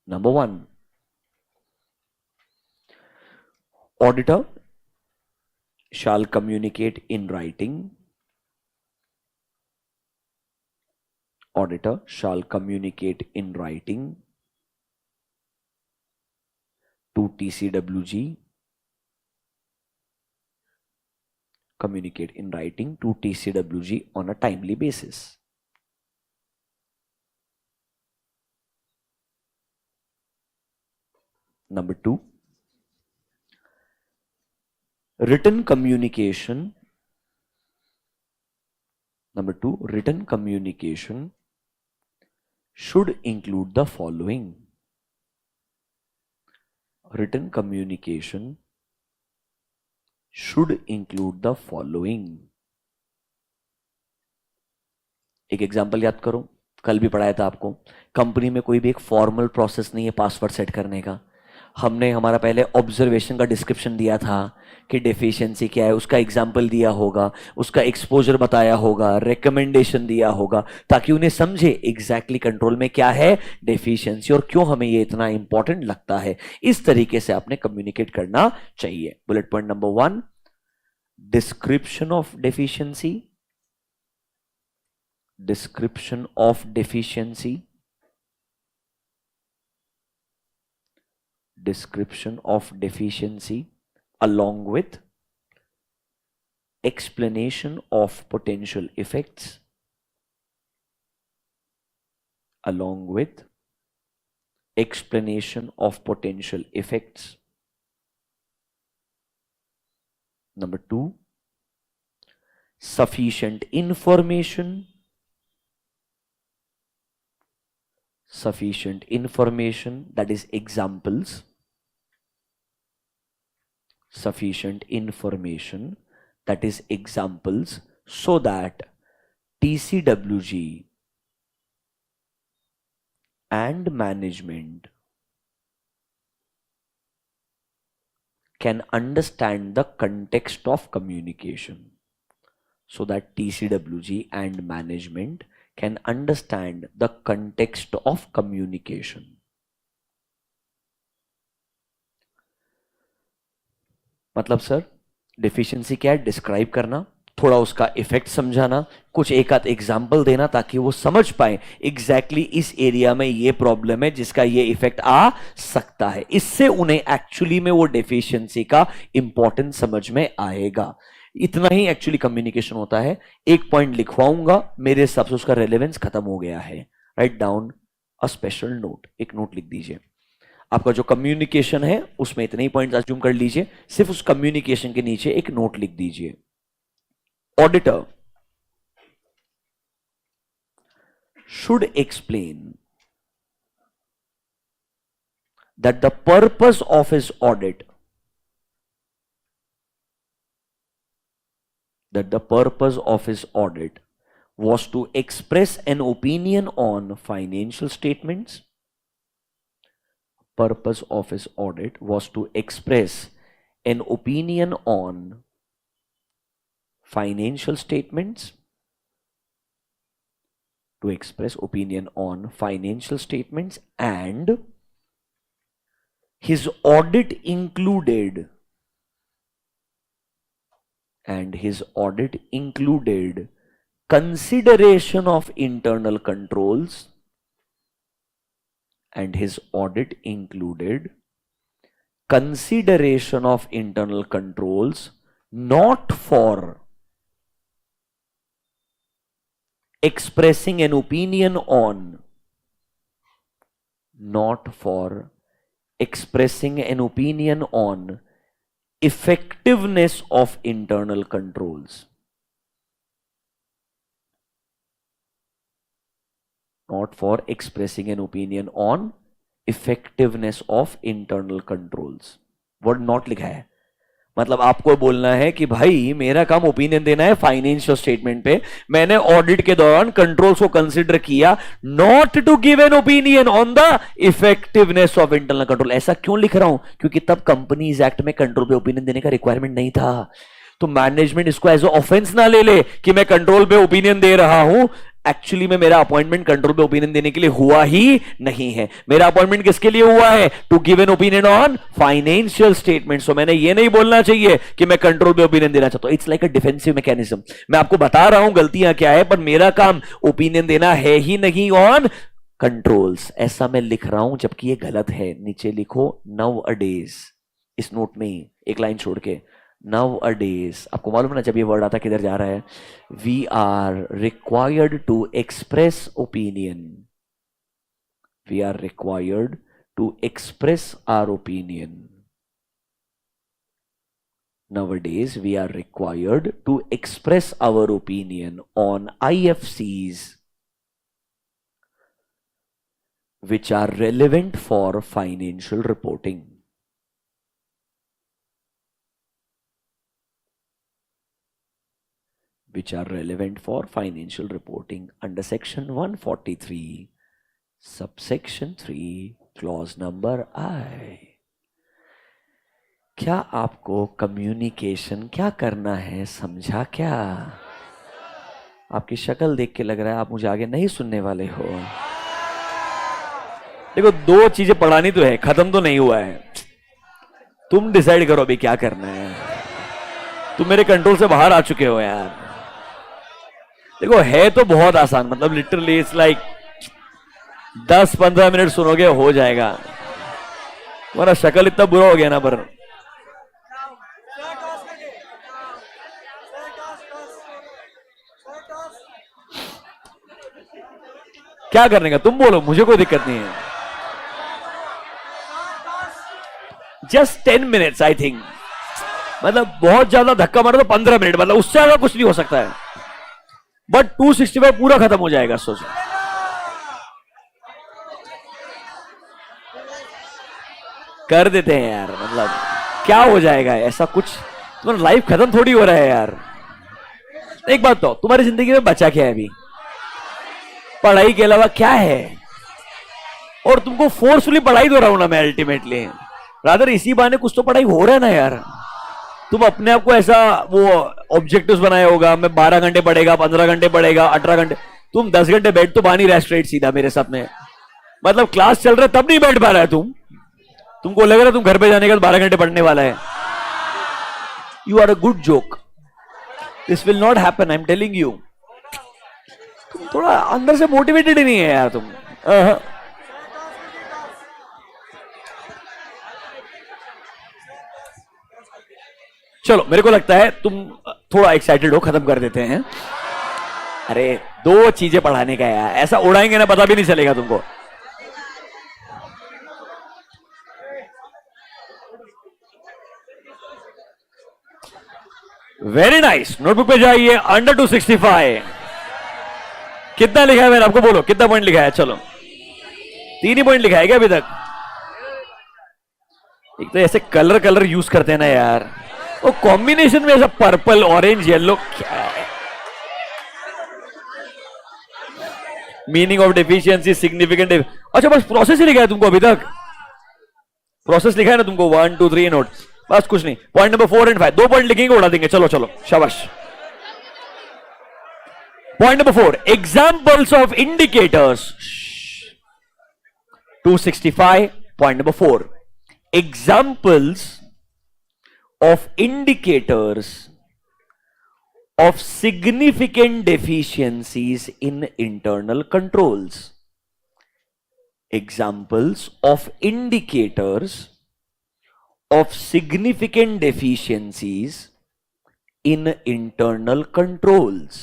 Number 1, auditor shall communicate in writing. Auditor shall communicate in writing to TCWG. Communicate in writing to TCWG on a timely basis. Number 2, written communication. Number two, written communication should include the following. Written communication should include the following. एक example याद करो, कल भी पढ़ाया था आपको. Company में कोई भी एक फॉर्मल प्रोसेस नहीं है पासवर्ड सेट करने का. हमने हमारा पहले ऑब्जर्वेशन का डिस्क्रिप्शन दिया था कि डेफिशिएंसी क्या है, उसका एग्जाम्पल दिया होगा, उसका एक्सपोजर बताया होगा, रिकमेंडेशन दिया होगा, ताकि उन्हें समझे एग्जैक्टली कंट्रोल में क्या है डेफिशिएंसी और क्यों हमें ये इतना इंपॉर्टेंट लगता है. इस तरीके से आपने कम्युनिकेट करना चाहिए. Bullet point number 1, description of deficiency. Description of deficiency. Description of deficiency along with explanation of potential effects. Along with explanation of potential effects. Number 2, sufficient information. Sufficient information, that is examples. Sufficient information, that is examples, so that TCWG and management can understand the context of communication. So that TCWG and management can understand the context of communication. मतलब sir deficiency क्या है, describe करना, थोड़ा उसका effect समझाना, कुछ एक आध एग्जाम्पल देना ताकि वो समझ पाए एग्जैक्टली इस एरिया में ये प्रॉब्लम है जिसका ये इफेक्ट आ सकता है. इससे उन्हें एक्चुअली में वो डेफिशिएंसी का इंपॉर्टेंस समझ में आएगा. इतना ही एक्चुअली कम्युनिकेशन होता है. एक पॉइंट लिखवाऊंगा, मेरे हिसाब से उसका रेलेवेंस खत्म हो गया है. Write down a special note, एक नोट लिख दीजिए. आपका जो कम्युनिकेशन है उसमें इतने ही पॉइंट्स अज्यूम कर लीजिए, सिर्फ उस कम्युनिकेशन के नीचे एक नोट लिख दीजिए. Auditor should explain that the purpose of his audit, that the purpose of his audit was to express an opinion on financial statements. Purpose of his audit was to express an opinion on financial statements. To express opinion on financial statements, and his audit included consideration of internal controls, and his audit included consideration of internal controls, not for expressing an opinion on, not for expressing an opinion on effectiveness of internal controls. Not for expressing an opinion on effectiveness of internal controls. Word not लिखा है, मतलब आपको बोलना है कि भाई मेरा काम ओपिनियन देना है फाइनेंशियल स्टेटमेंट पे, मैंने ऑडिट के दौरान कंट्रोल्स को कंसीडर किया, not to give an opinion on the effectiveness of internal control. ऐसा क्यों लिख रहा हूं, क्योंकि तब कंपनीज एक्ट में कंट्रोल पे ओपिनियन देने का रिक्वायरमेंट नहीं था. तो मैनेजमेंट इसको एज ऑफेंस ना ले ले कि मैं कंट्रोल पे ओपिनियन दे रहा हूं. एक्चुअली में मेरा अपॉइंटमेंट कंट्रोल पे ओपिनियन देने के लिए हुआ ही नहीं है. मेरा अपॉइंटमेंट किसके लिए हुआ है, to give an opinion on financial statement. So मैंने ये नहीं बोलना चाहिए कि मैं कंट्रोल पे ओपिनियन देना चाहता हूं. It's like a defensive mechanism. मैं आपको बता रहा हूं गलतियां क्या है, पर मेरा काम ओपिनियन देना है ही नहीं ऑन कंट्रोल्स. ऐसा मैं लिख रहा हूं जबकि ये गलत है. नीचे लिखो नाउ अ डेज, इस नोट में ही एक लाइन छोड़ के, नाउ अ डेज. आपको मालूम है ना जब ये वर्ड आता किधर जा रहा है, we are required to express opinion, we are required to express our opinion nowadays we are required to express our opinion on IFCs which are relevant for financial reporting. Which are relevant for financial reporting under section 143, subsection 3, clause number I. क्या आपको communication क्या करना है समझा क्या? आपकी शक्ल देख के लग रहा है आप मुझे आगे नहीं सुनने वाले हो। देखो, दो चीजें पढ़ानी तो है, खत्म तो नहीं हुआ है। तुम डिसाइड करो अभी क्या करना है। तुम मेरे कंट्रोल से बाहर आ चुके हो यार। देखो, है तो बहुत आसान, मतलब लिटरली इट्स लाइक 10-15 मिनट सुनोगे हो जाएगा। तुम्हारा शक्ल इतना बुरा हो गया ना, पर क्या करने का तुम बोलो, मुझे कोई दिक्कत नहीं है। जस्ट 10 मिनट्स आई थिंक, मतलब बहुत ज्यादा धक्का मारो तो 15 मिनट, मतलब उससे ज्यादा कुछ नहीं हो सकता है। बट 265 पूरा खत्म हो जाएगा। सोचो, कर देते हैं यार, मतलब क्या हो जाएगा ऐसा कुछ, तुम्हारा लाइफ खत्म थोड़ी हो रहा है यार। एक बात तो, तुम्हारी जिंदगी में बचा क्या है अभी? पढ़ाई के अलावा क्या है? और तुमको फोर्सफुली पढ़ाई दो रहा हूं ना मैं अल्टीमेटली, रादर इसी बहाने कुछ तो पढ़ाई हो रहा है ना यार। तुम अपने आप को ऐसा वो ऑब्जेक्टिव्स बनाया होगा, मैं 12 घंटे पढ़ेगा, 15 घंटे पढ़ेगा, 18 घंटे। तुम 10 घंटे बैठ तो पा नहीं रहा स्ट्रेट सीधा मेरे साथ में, मतलब क्लास चल रहा है तब नहीं बैठ पा रहा है तुम। तुमको लग रहा है तुम घर पे जाने के बाद 12 घंटे पढ़ने वाला है। You are a good joke, this will not happen, I am telling you. तुम थोड़ा अंदर से मोटिवेटेड ही नहीं है यार तुम। चलो, मेरे को लगता है तुम थोड़ा एक्साइटेड हो, खत्म कर देते हैं। अरे 2 चीजें पढ़ाने का यार, ऐसा उड़ाएंगे ना पता भी नहीं चलेगा तुमको। वेरी नाइस, नोटबुक पे जाइए। अंडर 265 कितना लिखा है मैंने आपको बोलो, कितना पॉइंट लिखा है? चलो 3 ही पॉइंट लिखा है क्या अभी तक? एक तो ऐसे कलर कलर यूज करते हैं ना यार, वो कॉम्बिनेशन में ऐसा पर्पल ऑरेंज येलो, क्या है? Meaning of deficiency, significant. अच्छा, बस प्रोसेस ही लिखा है तुमको अभी तक? प्रोसेस लिखा है ना तुमको, 1 2 3 नोट, बस कुछ नहीं। पॉइंट नंबर 4 और 5 2 पॉइंट लिखेंगे, उड़ा देंगे। चलो चलो, शाबाश। Point number 4, examples of indicators. 265 point number 4, examples of indicators of significant deficiencies in internal controls. Examples of indicators of significant deficiencies in internal controls.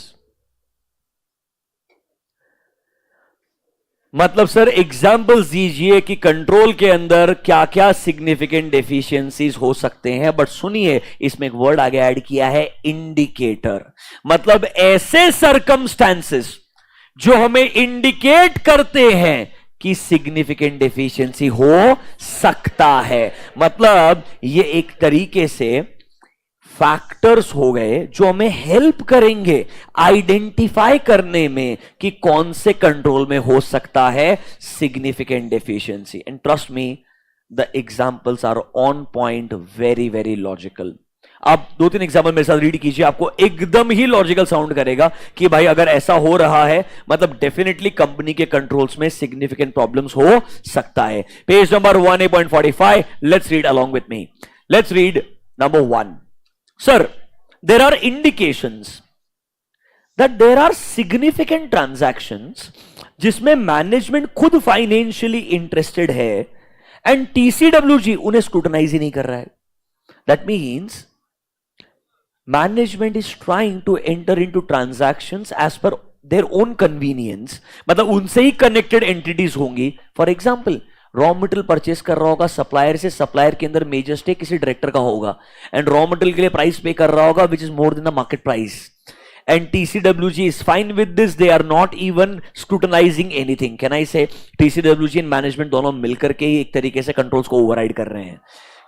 मतलब सर एग्जाम्पल्स दीजिए कि कंट्रोल के अंदर क्या क्या सिग्निफिकेंट डेफिशिएंसीज हो सकते हैं। बट सुनिए, इसमें एक वर्ड आगे ऐड किया है, इंडिकेटर। मतलब ऐसे सरकमस्टेंसेस जो हमें इंडिकेट करते हैं कि सिग्निफिकेंट डेफिशिएंसी हो सकता है। मतलब ये एक तरीके से फैक्टर्स हो गए जो हमें हेल्प करेंगे आइडेंटिफाई करने में कि कौन से कंट्रोल में हो सकता है significant deficiency. And trust me, the examples are on point, very very logical. आप 2-3 एग्जाम्पल मेरे साथ रीड कीजिए, आपको एकदम ही लॉजिकल साउंड करेगा कि भाई अगर ऐसा हो रहा है मतलब डेफिनेटली कंपनी के कंट्रोल्स में सिग्निफिकेंट प्रॉब्लम्स हो सकता है। Page number 1A.45, let's read along with me. Let's read number 1। Sir, there are indications that there are significant transactions जिसमें मैनेजमेंट खुद फाइनेंशियली इंटरेस्टेड है एंड टीसीडब्ल्यूजी उन्हें स्क्रूटनाइज ही नहीं कर रहा है। That means management is trying to enter into transactions as per their own convenience, मतलब उनसे ही कनेक्टेड एंटिटीज होंगी। For example, raw material purchase कर रहा होगा सप्लायर से, सप्लायर के अंदर मेजर स्टेक किसी डायरेक्टर का होगा, एंड रॉ मटेरियल के लिए प्राइस पे कर रहा होगा which is more than the market price. And TCWG is fine with this. They are not even scrutinizing anything. Can I say TCWG and management दोनों मिलकर के ही एक तरीके से कंट्रोल्स को ओवरराइड कर रहे हैं.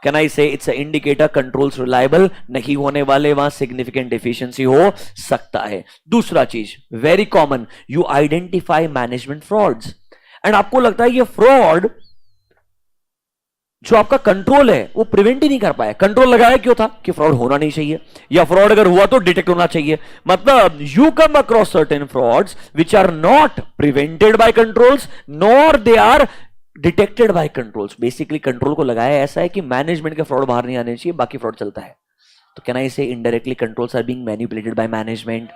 Can I say it's an indicator controls reliable नहीं होने वाले, वहां significant deficiency हो सकता है. दूसरा चीज very common, you identify management frauds. And आपको लगता है ये फ्रॉड जो आपका कंट्रोल है वो प्रिवेंट ही नहीं कर पाया. कंट्रोल लगाया क्यों था कि फ्रॉड होना नहीं चाहिए, या फ्रॉड अगर हुआ तो डिटेक्ट होना चाहिए. मतलब you come across certain frauds which are not prevented by controls nor they are detected by controls. Basically control को लगाया ऐसा है कि मैनेजमेंट के फ्रॉड बाहर नहीं आने चाहिए, बाकी फ्रॉड चलता है. तो can I say indirectly controls are being manipulated by management.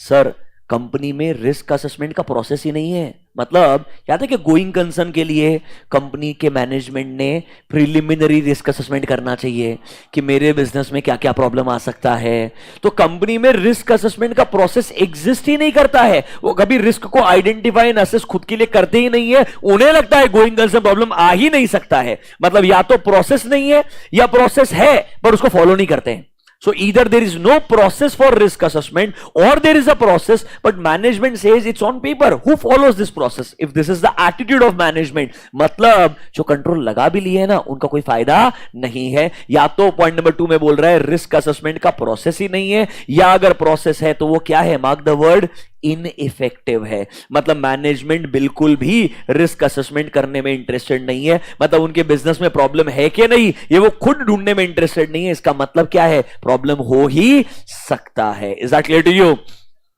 Sir company में रिस्क असेसमेंट का प्रोसेस ही नहीं है. मतलब याद है कि गोइंग कंसर्न के लिए कंपनी के मैनेजमेंट ने प्रिलिमिनरी रिस्क असेसमेंट करना चाहिए कि मेरे बिजनेस में क्या क्या प्रॉब्लम आ सकता है. तो कंपनी में रिस्क असेसमेंट का प्रोसेस एग्जिस्ट ही नहीं करता है. वो कभी रिस्क को आइडेंटिफाई एंड असेस खुद के लिए करते ही नहीं है. उन्हें लगता है गोइंग कंसर्न प्रॉब्लम आ ही नहीं सकता है. मतलब या तो प्रोसेस नहीं है या प्रोसेस है पर उसको फॉलो नहीं करते हैं. So either there is no process for risk assessment or there is a process but management says it's on paper. Who follows this process? If this is the attitude of management, मतलब जो control लगा भी लिए है ना उनका कोई फायदा नहीं है. या तो पॉइंट नंबर 2 में बोल रहा है रिस्क असेसमेंट का प्रोसेस ही नहीं है, या अगर प्रोसेस है तो वो क्या है, मार्क द वर्ड, इनइफेक्टिव है. मतलब मैनेजमेंट बिल्कुल भी रिस्क असेसमेंट करने में इंटरेस्टेड नहीं है. मतलब उनके बिजनेस में प्रॉब्लम है कि नहीं ये वो खुद ढूंढने में इंटरेस्टेड नहीं है. इसका मतलब क्या है, प्रॉब्लम हो ही सकता है. Is that clear to you?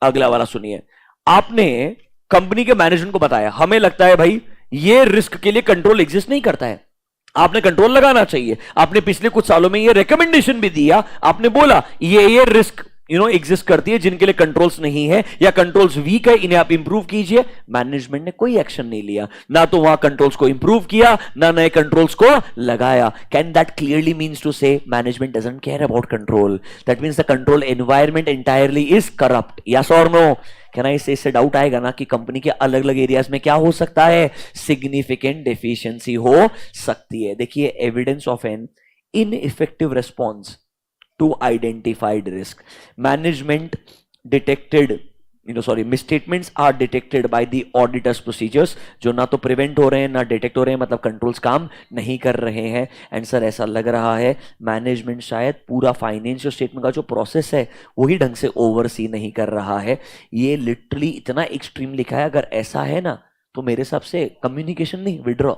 अगला वाला सुनिए. आपने कंपनी के मैनेजमेंट को बताया हमें लगता है भाई ये रिस्क के लिए कंट्रोल एग्जिस्ट नहीं करता है, आपने कंट्रोल लगाना चाहिए. आपने पिछले कुछ सालों में ये रिकमेंडेशन भी दिया, आपने बोला ये रिस्क एग्जिस्ट करती है जिनके लिए कंट्रोल्स नहीं है या कंट्रोल्स वीक है, इन्हें आप इंप्रूव कीजिए. मैनेजमेंट ने कोई एक्शन नहीं लिया, ना तो वहां कंट्रोल्स को इंप्रूव किया ना नए कंट्रोल्स को लगाया. Can that clearly means to say management doesn't care about control? That means the control environment entirely is corrupt. Yes और नो? कैन आई से इससे डाउट आएगा ना कि कंपनी के अलग अलग एरियाज में क्या हो सकता है, सिग्निफिकेंट डेफिशिएंसी हो सकती है. देखिए evidence of an ineffective response to identified risk. Management detected, misstatements are detected by the auditor's procedures जो ना तो प्रिवेंट हो रहे हैं ना डिटेक्ट हो रहे हैं. मतलब कंट्रोल्स काम नहीं कर रहे हैं. एंड सर ऐसा लग रहा है मैनेजमेंट शायद पूरा फाइनेंशियल स्टेटमेंट का जो प्रोसेस है वही ढंग से ओवरसी नहीं कर रहा है. ये लिटरली इतना एक्सट्रीम लिखा है. अगर ऐसा है ना तो मेरे हिसाब से कम्युनिकेशन नहीं, विड्रॉ,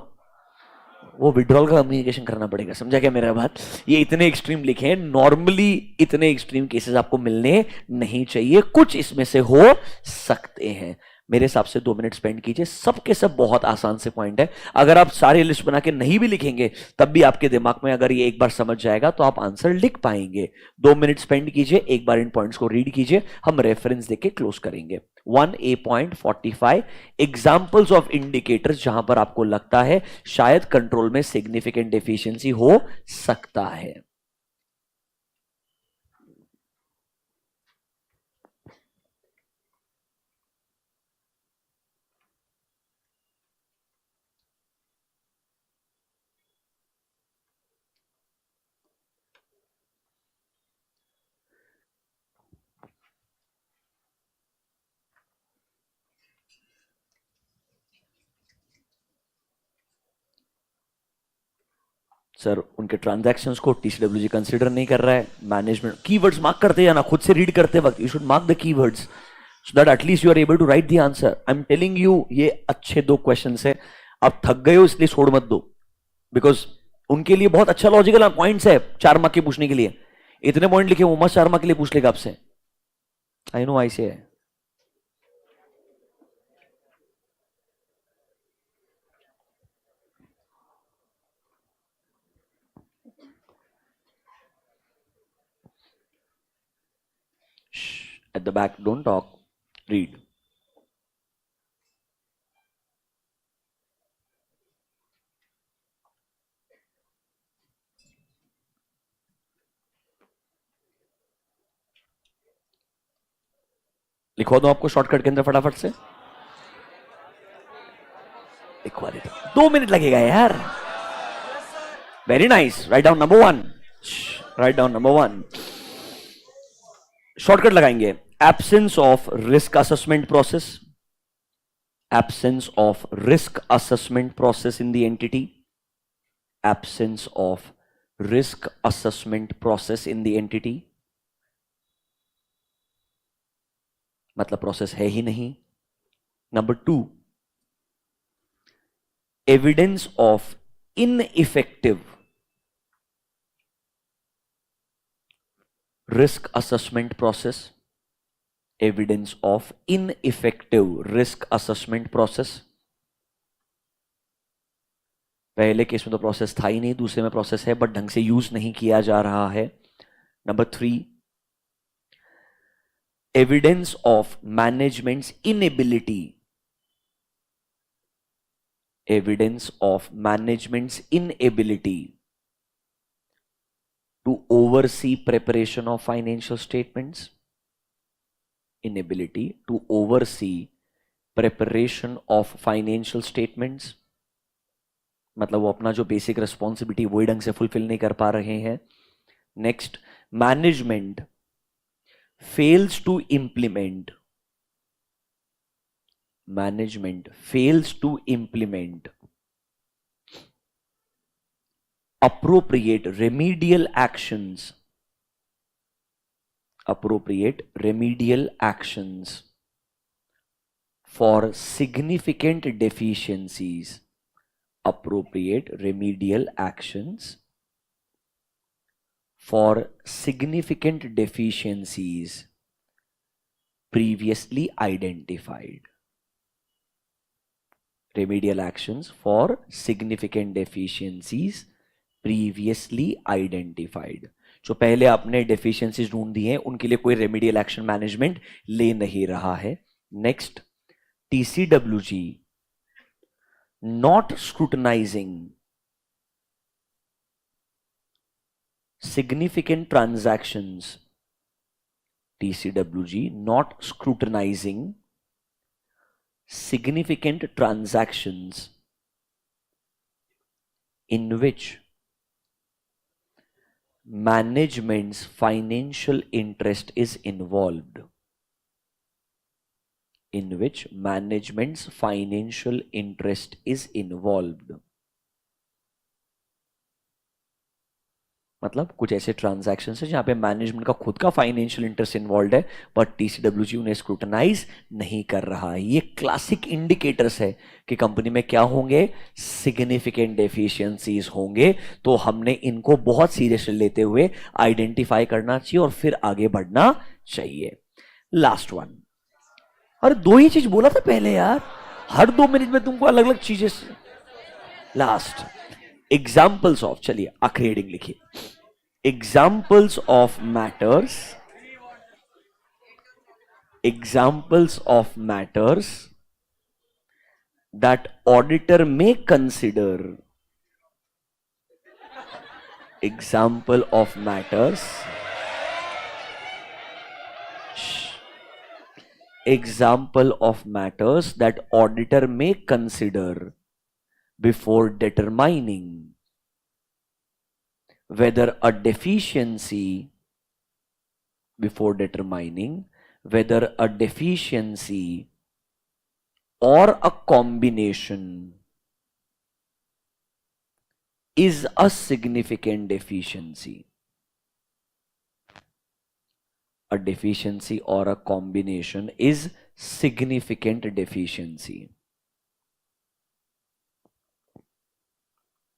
वो विड्रॉल का कम्युनिकेशन करना पड़ेगा. समझा क्या मेरा बात? ये इतने एक्सट्रीम लिखे हैं, नॉर्मली इतने एक्सट्रीम केसेस आपको मिलने नहीं चाहिए. कुछ इसमें से हो सकते हैं. मेरे हिसाब से 2 मिनट स्पेंड कीजिए. सब के सब बहुत आसान से पॉइंट है. अगर आप सारी लिस्ट बना के नहीं भी लिखेंगे तब भी आपके दिमाग में अगर ये एक बार समझ जाएगा तो आप आंसर लिख पाएंगे. 2 मिनट स्पेंड कीजिए, एक बार इन पॉइंट्स को रीड कीजिए. हम रेफरेंस देके क्लोज करेंगे. 1A.45 एग्जाम्पल्स ऑफ इंडिकेटर्स जहां पर आपको लगता है शायद कंट्रोल में सिग्निफिकेंट डेफिशिएंसी हो सकता है. सर उनके ट्रांजैक्शंस को टीसीडब्ल्यूजी कंसीडर नहीं कर रहा है. मैनेजमेंट कीवर्ड्स मार्क करते हैं ना, खुद से रीड करते वक्त you should mark the keywords so that at least you are able to write the answer. I am telling you ये अच्छे 2 क्वेश्चंस है. आप थक गए हो इसलिए छोड़ मत दो, बिकॉज उनके लिए बहुत अच्छा लॉजिकल पॉइंट्स है 4 मार्क के पूछने के लिए. इतने पॉइंट लिखे वो मत 4 मार्क के लिए पूछ लेगा आपसे. आई नो ऐसे है. At the back, don't talk, read. लिखवा दो आपको शॉर्टकट के अंदर फटाफट से. लिखवा देता हूं. 2 मिनट लगेगा यार. Very nice. Right down number 1. Write down number 1. Shortcut लगाएंगे. Absence of risk assessment process. Absence of risk assessment process in the entity. Absence of risk assessment process in the entity. मतलब process है ही नहीं. Number 2, evidence of ineffective risk assessment process. Evidence of ineffective risk assessment process. पहले case में तो process था ही नहीं, दूसरे में प्रोसेस है बट ढंग से यूज नहीं किया जा रहा है. Number 3, evidence of management's inability. Evidence of management's inability to oversee preparation of financial statements. Inability to oversee preparation of financial statements. मतलब वो अपना जो बेसिक रिस्पॉन्सिबिलिटी वही ढंग से फुलफिल नहीं कर पा रहे हैं. Next, management fails to implement. Management fails to implement appropriate remedial actions. Appropriate remedial actions for significant deficiencies. Appropriate remedial actions for significant deficiencies previously identified. Remedial actions for significant deficiencies previously identified. जो पहले आपने deficiencies ढूंढ दी हैं उनके लिए कोई remedial action management ले नहीं रहा है. Next, TCWG not scrutinising significant transactions. TCWG not scrutinising significant transactions in which management's financial interest is involved. In which management's financial interest is involved. मतलब कुछ ऐसे ट्रांजैक्शंस है जहां पे मैनेजमेंट का खुद का फाइनेंशियल इंटरेस्ट इन्वॉल्व है बट टीसीडब्ल्यूजी उन्हें स्क्रूटनाइज नहीं कर रहा है. ये क्लासिक इंडिकेटर्स है कि कंपनी में क्या होंगे, सिग्निफिकेंट डेफिशिएंसीज होंगे. तो हमने इनको बहुत सीरियसली लेते हुए आइडेंटिफाई करना चाहिए और फिर आगे बढ़ना चाहिए. Last one. अरे 2 ही चीज बोला था पहले यार, हर 2 मिनट में तुमको अलग अलग चीजें. लास्ट, एग्जाम्पल्स ऑफ, चलिए आखिरी हेडिंग लिखिए. Examples of matters. Examples of matters that auditor may consider. Example of matters. Example of matters that auditor may consider before determining whether a deficiency or a combination is a significant deficiency. A deficiency or a combination is significant deficiency.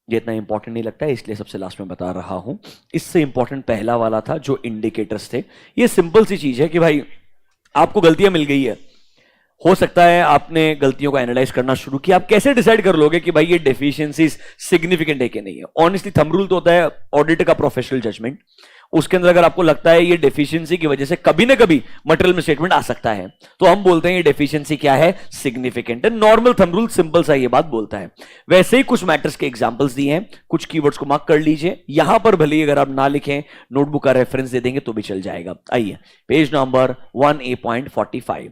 ये इतना important नहीं लगता है इसलिए सबसे last में बता रहा हूं. इससे इंपॉर्टेंट पहला वाला था जो इंडिकेटर्स थे. ये सिंपल सी चीज है कि भाई आपको गलतियां मिल गई है, हो सकता है आपने गलतियों को एनालाइज करना शुरू किया. आप कैसे डिसाइड कर लोगे कि भाई ये डेफिशिएंसीज सिग्निफिकेंट है कि नहीं है? ऑनेस्टली थंब रूल तो होता है ऑडिटर का प्रोफेशनल जजमेंट. उसके अंदर अगर आपको लगता है ये डेफिशिएंसी की वजह से कभी ना कभी मटेरियल में स्टेटमेंट आ सकता है तो हम बोलते हैं ये डेफिशिएंसी क्या है, सिग्निफिकेंट है. नॉर्मल थंब रूल सिंपल सा ये बात बोलता है. वैसे ही कुछ मैटर्स के एग्जांपल्स दिए हैं, कुछ कीवर्ड्स को मार्क कर लीजिए. यहां पर भले अगर आप ना लिखें, नोटबुक का रेफरेंस दे देंगे तो भी चल जाएगा. आइए पेज नंबर 1A.45.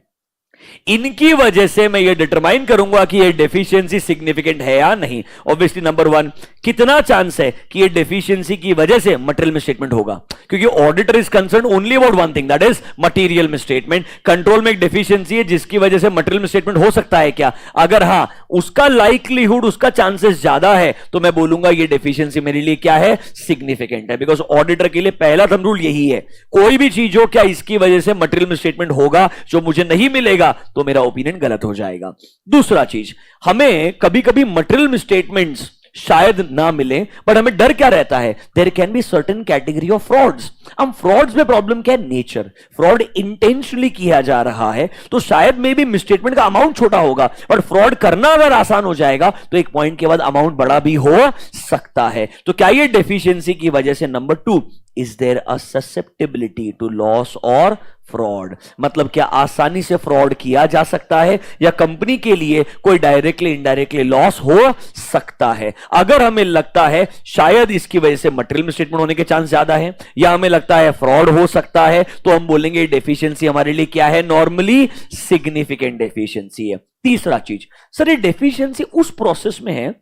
इनकी वजह से मैं ये डिटरमाइन करूंगा कि ये डेफिशिएंसी सिग्निफिकेंट है या नहीं। ऑब्वियसली नंबर वन, कितना चांस है कि ये डेफिशिएंसी की वजह से मटेरियल मिसस्टेटमेंट होगा, क्योंकि auditor is concern only about one thing, that is material misstatement. Control में एक डेफिशिएंसी है जिसकी वजह से मटेरियल मिसस्टेटमेंट हो सकता है क्या? अगर हां, उसका लाइक्लीहुड, उसका चांसेस ज्यादा है, तो मैं बोलूंगा ये डेफिशिएंसी मेरे लिए क्या है? सिग्निफिकेंट है। बिकॉज ऑडिटर के लिए पहला थंब रूल यही है, कोई भी चीज हो, क्या इसकी वजह से मटेरियल मिसस्टेटमेंट होगा? जो मुझे नहीं मिलेगा तो मेरा ओपिनियन गलत हो जाएगा। दूसरा चीज, हमें कभी कभी मटेरियल मिसस्टेटमेंट्स शायद ना मिले, बट हमें डर क्या रहता है? There can be certain category of frauds. हम फ्रॉड्स में प्रॉब्लम क्या है? नेचर, फ्रॉड इंटेंशनली किया जा रहा है, तो शायद मे बी मिसस्टेटमेंट का अमाउंट छोटा होगा, बट फ्रॉड करना अगर आसान हो जाएगा तो एक पॉइंट के बाद अमाउंट बड़ा भी हो सकता है। तो क्या ये डेफिशिएंसी की वजह से? Number two, is there a susceptibility to loss और फ्रॉड? मतलब क्या आसानी से फ्रॉड किया जा सकता है, या कंपनी के लिए कोई डायरेक्टली इनडायरेक्टली लॉस हो सकता है? अगर हमें लगता है शायद इसकी वजह से मटेरियल मिसस्टेटमेंट होने के चांस ज्यादा है, या हमें लगता है फ्रॉड हो सकता है, तो हम बोलेंगे डेफिशिएंसी हमारे लिए क्या है? नॉर्मली सिग्निफिकेंट डेफिशिएंसी है। तीसरा चीज, सर ये डेफिशिएंसी उस प्रोसेस में है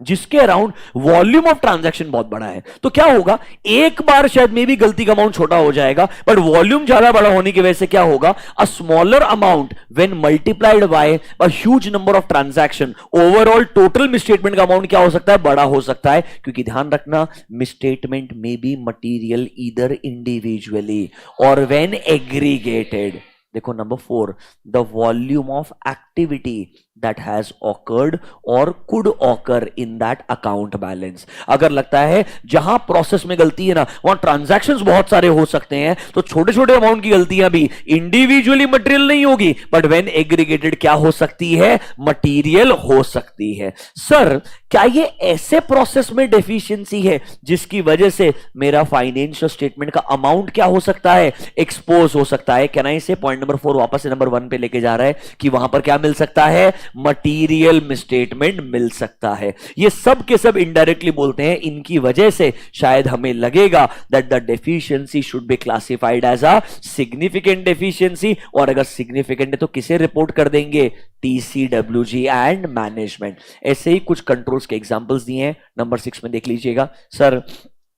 जिसके अराउंड वॉल्यूम ऑफ ट्रांजैक्शन बहुत बड़ा है, तो क्या होगा? एक बार शायद मे भी गलती का अमाउंट छोटा हो जाएगा, बट वॉल्यूम ज्यादा बड़ा होने की वजह से क्या होगा? A smaller amount when multiplied by a huge number of transaction, overall total misstatement का अमाउंट क्या हो सकता है? बड़ा हो सकता है। क्योंकि ध्यान रखना, मिसस्टेटमेंट में बी मटीरियल ईदर इंडिविजुअली और व्हेन एग्रीगेटेड। देखो number four, the volume of activity that has occurred or could occur in that account balance। अगर लगता है जहां प्रोसेस में गलती है ना, वहां ट्रांजैक्शंस बहुत सारे हो सकते हैं, तो छोटे छोटे अमाउंट की गलतियां भी इंडिविजुअली मटेरियल नहीं होगी, बट व्हेन एग्रीगेटेड क्या हो सकती है? मटेरियल हो सकती है। सर क्या ये ऐसे प्रोसेस में डेफिशिएंसी है जिसकी वजह से मेरा फाइनेंशियल स्टेटमेंट का अमाउंट क्या हो सकता है? एक्सपोज हो सकता है। कैन आई से पॉइंट नंबर 4 वापस से नंबर 1 पे लेके जा रहा है कि वहां पर क्या मिल सकता है? मटीरियल मिसस्टेटमेंट मिल सकता है। ये सब के सब इनडायरेक्टली बोलते हैं, इनकी वजह से शायद हमें लगेगा that the deficiency should be classified as a significant deficiency, और अगर सिग्निफिकेंट है तो किसे रिपोर्ट कर देंगे? TCWG and management. ऐसे ही कुछ कंट्रोल्स के एग्जांपल्स दिए हैं, नंबर 6 में देख लीजिएगा। सर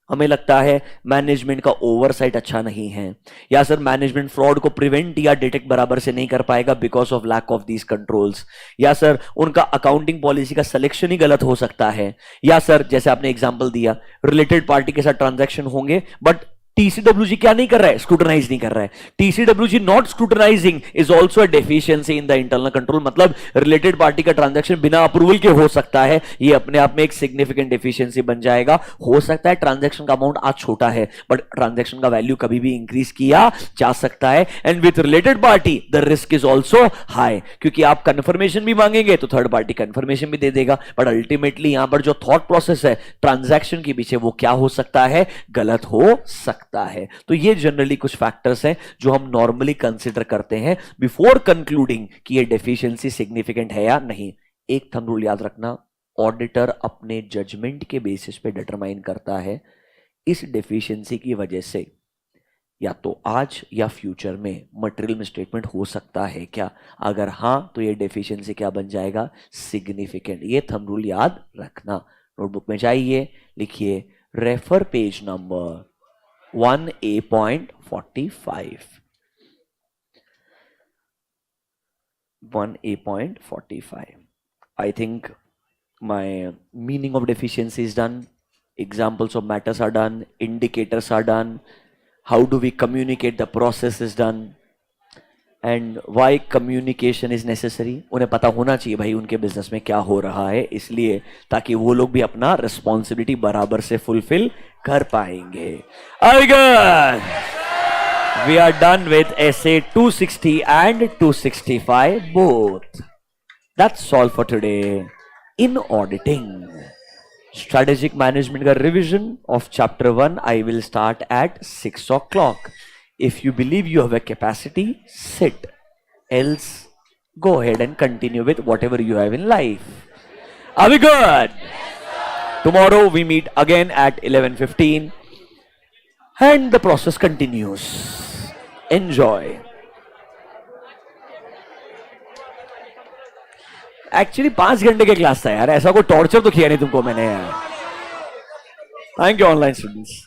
हमें लगता है मैनेजमेंट का ओवरसाइट अच्छा नहीं है, या सर मैनेजमेंट फ्रॉड को प्रिवेंट या डिटेक्ट बराबर से नहीं कर पाएगा because of lack of these controls, या सर उनका अकाउंटिंग पॉलिसी का सिलेक्शन ही गलत हो सकता है, या सर जैसे आपने एग्जांपल दिया रिलेटेड पार्टी के साथ ट्रांजैक्शन होंगे बट टीसीडब्ल्यूजी क्या नहीं कर रहा है? स्क्रूटनाइज नहीं कर रहा है। TCWG not scrutinising is also a deficiency in the internal control. मतलब रिलेटेड पार्टी का ट्रांजैक्शन बिना अप्रूवल के हो सकता है, ये अपने आप में एक सिग्निफिकेंट डेफिशिएंसी बन जाएगा। हो सकता है ट्रांजैक्शन का अमाउंट आज छोटा है, बट ट्रांजैक्शन का वैल्यू कभी भी इंक्रीज किया जा सकता है। And with related party the risk is also high, क्योंकि आप कंफर्मेशन भी मांगेंगे तो थर्ड पार्टी कंफर्मेशन भी दे देगा, बट अल्टीमेटली यहां पर जो थॉट प्रोसेस है ट्रांजैक्शन के पीछे, वो क्या हो सकता है? गलत हो सकता है। तो ये जनरली कुछ फैक्टर्स हैं जो हम नॉर्मली कंसीडर करते हैं बिफोर कंक्लूडिंग कि ये डेफिशिएंसी सिग्निफिकेंट है या नहीं। एक थंब रूल याद रखना, ऑडिटर अपने जजमेंट के बेसिस पे डिटरमाइन करता है इस डेफिशिएंसी की वजह से या तो आज या फ्यूचर में मटेरियल मिसस्टेटमेंट हो सकता है क्या। अगर हां तो ये डेफिशिएंसी क्या बन जाएगा? सिग्निफिकेंट। ये थंब रूल याद रखना। नोटबुक में जाइए, लिखिए refer page number 1A.45 1A.45। I think my meaning of deficiency is done, examples of matters are done, indicators are done, how do we communicate the process is done, and why communication is necessary। उन्हें पता होना चाहिए भाई उनके business में क्या हो रहा है, इसलिए ताकि वो लोग भी अपना रिस्पॉन्सिबिलिटी बराबर से फुलफिल कर पाएंगे। Good. We are done with essay 260 and 265 both. That's all for today in auditing. Strategic management का revision of chapter 1 I will start at 6 o'clock. If you believe you have a capacity, sit. Else, go ahead and continue with whatever you have in life. Are we good? Tomorrow we meet again at 11:15 and the process continues. Enjoy. Actually 5 घंटे के class था यार, ऐसा कोई torture तो किया नहीं तुमको मैंने यार. Thank you online students.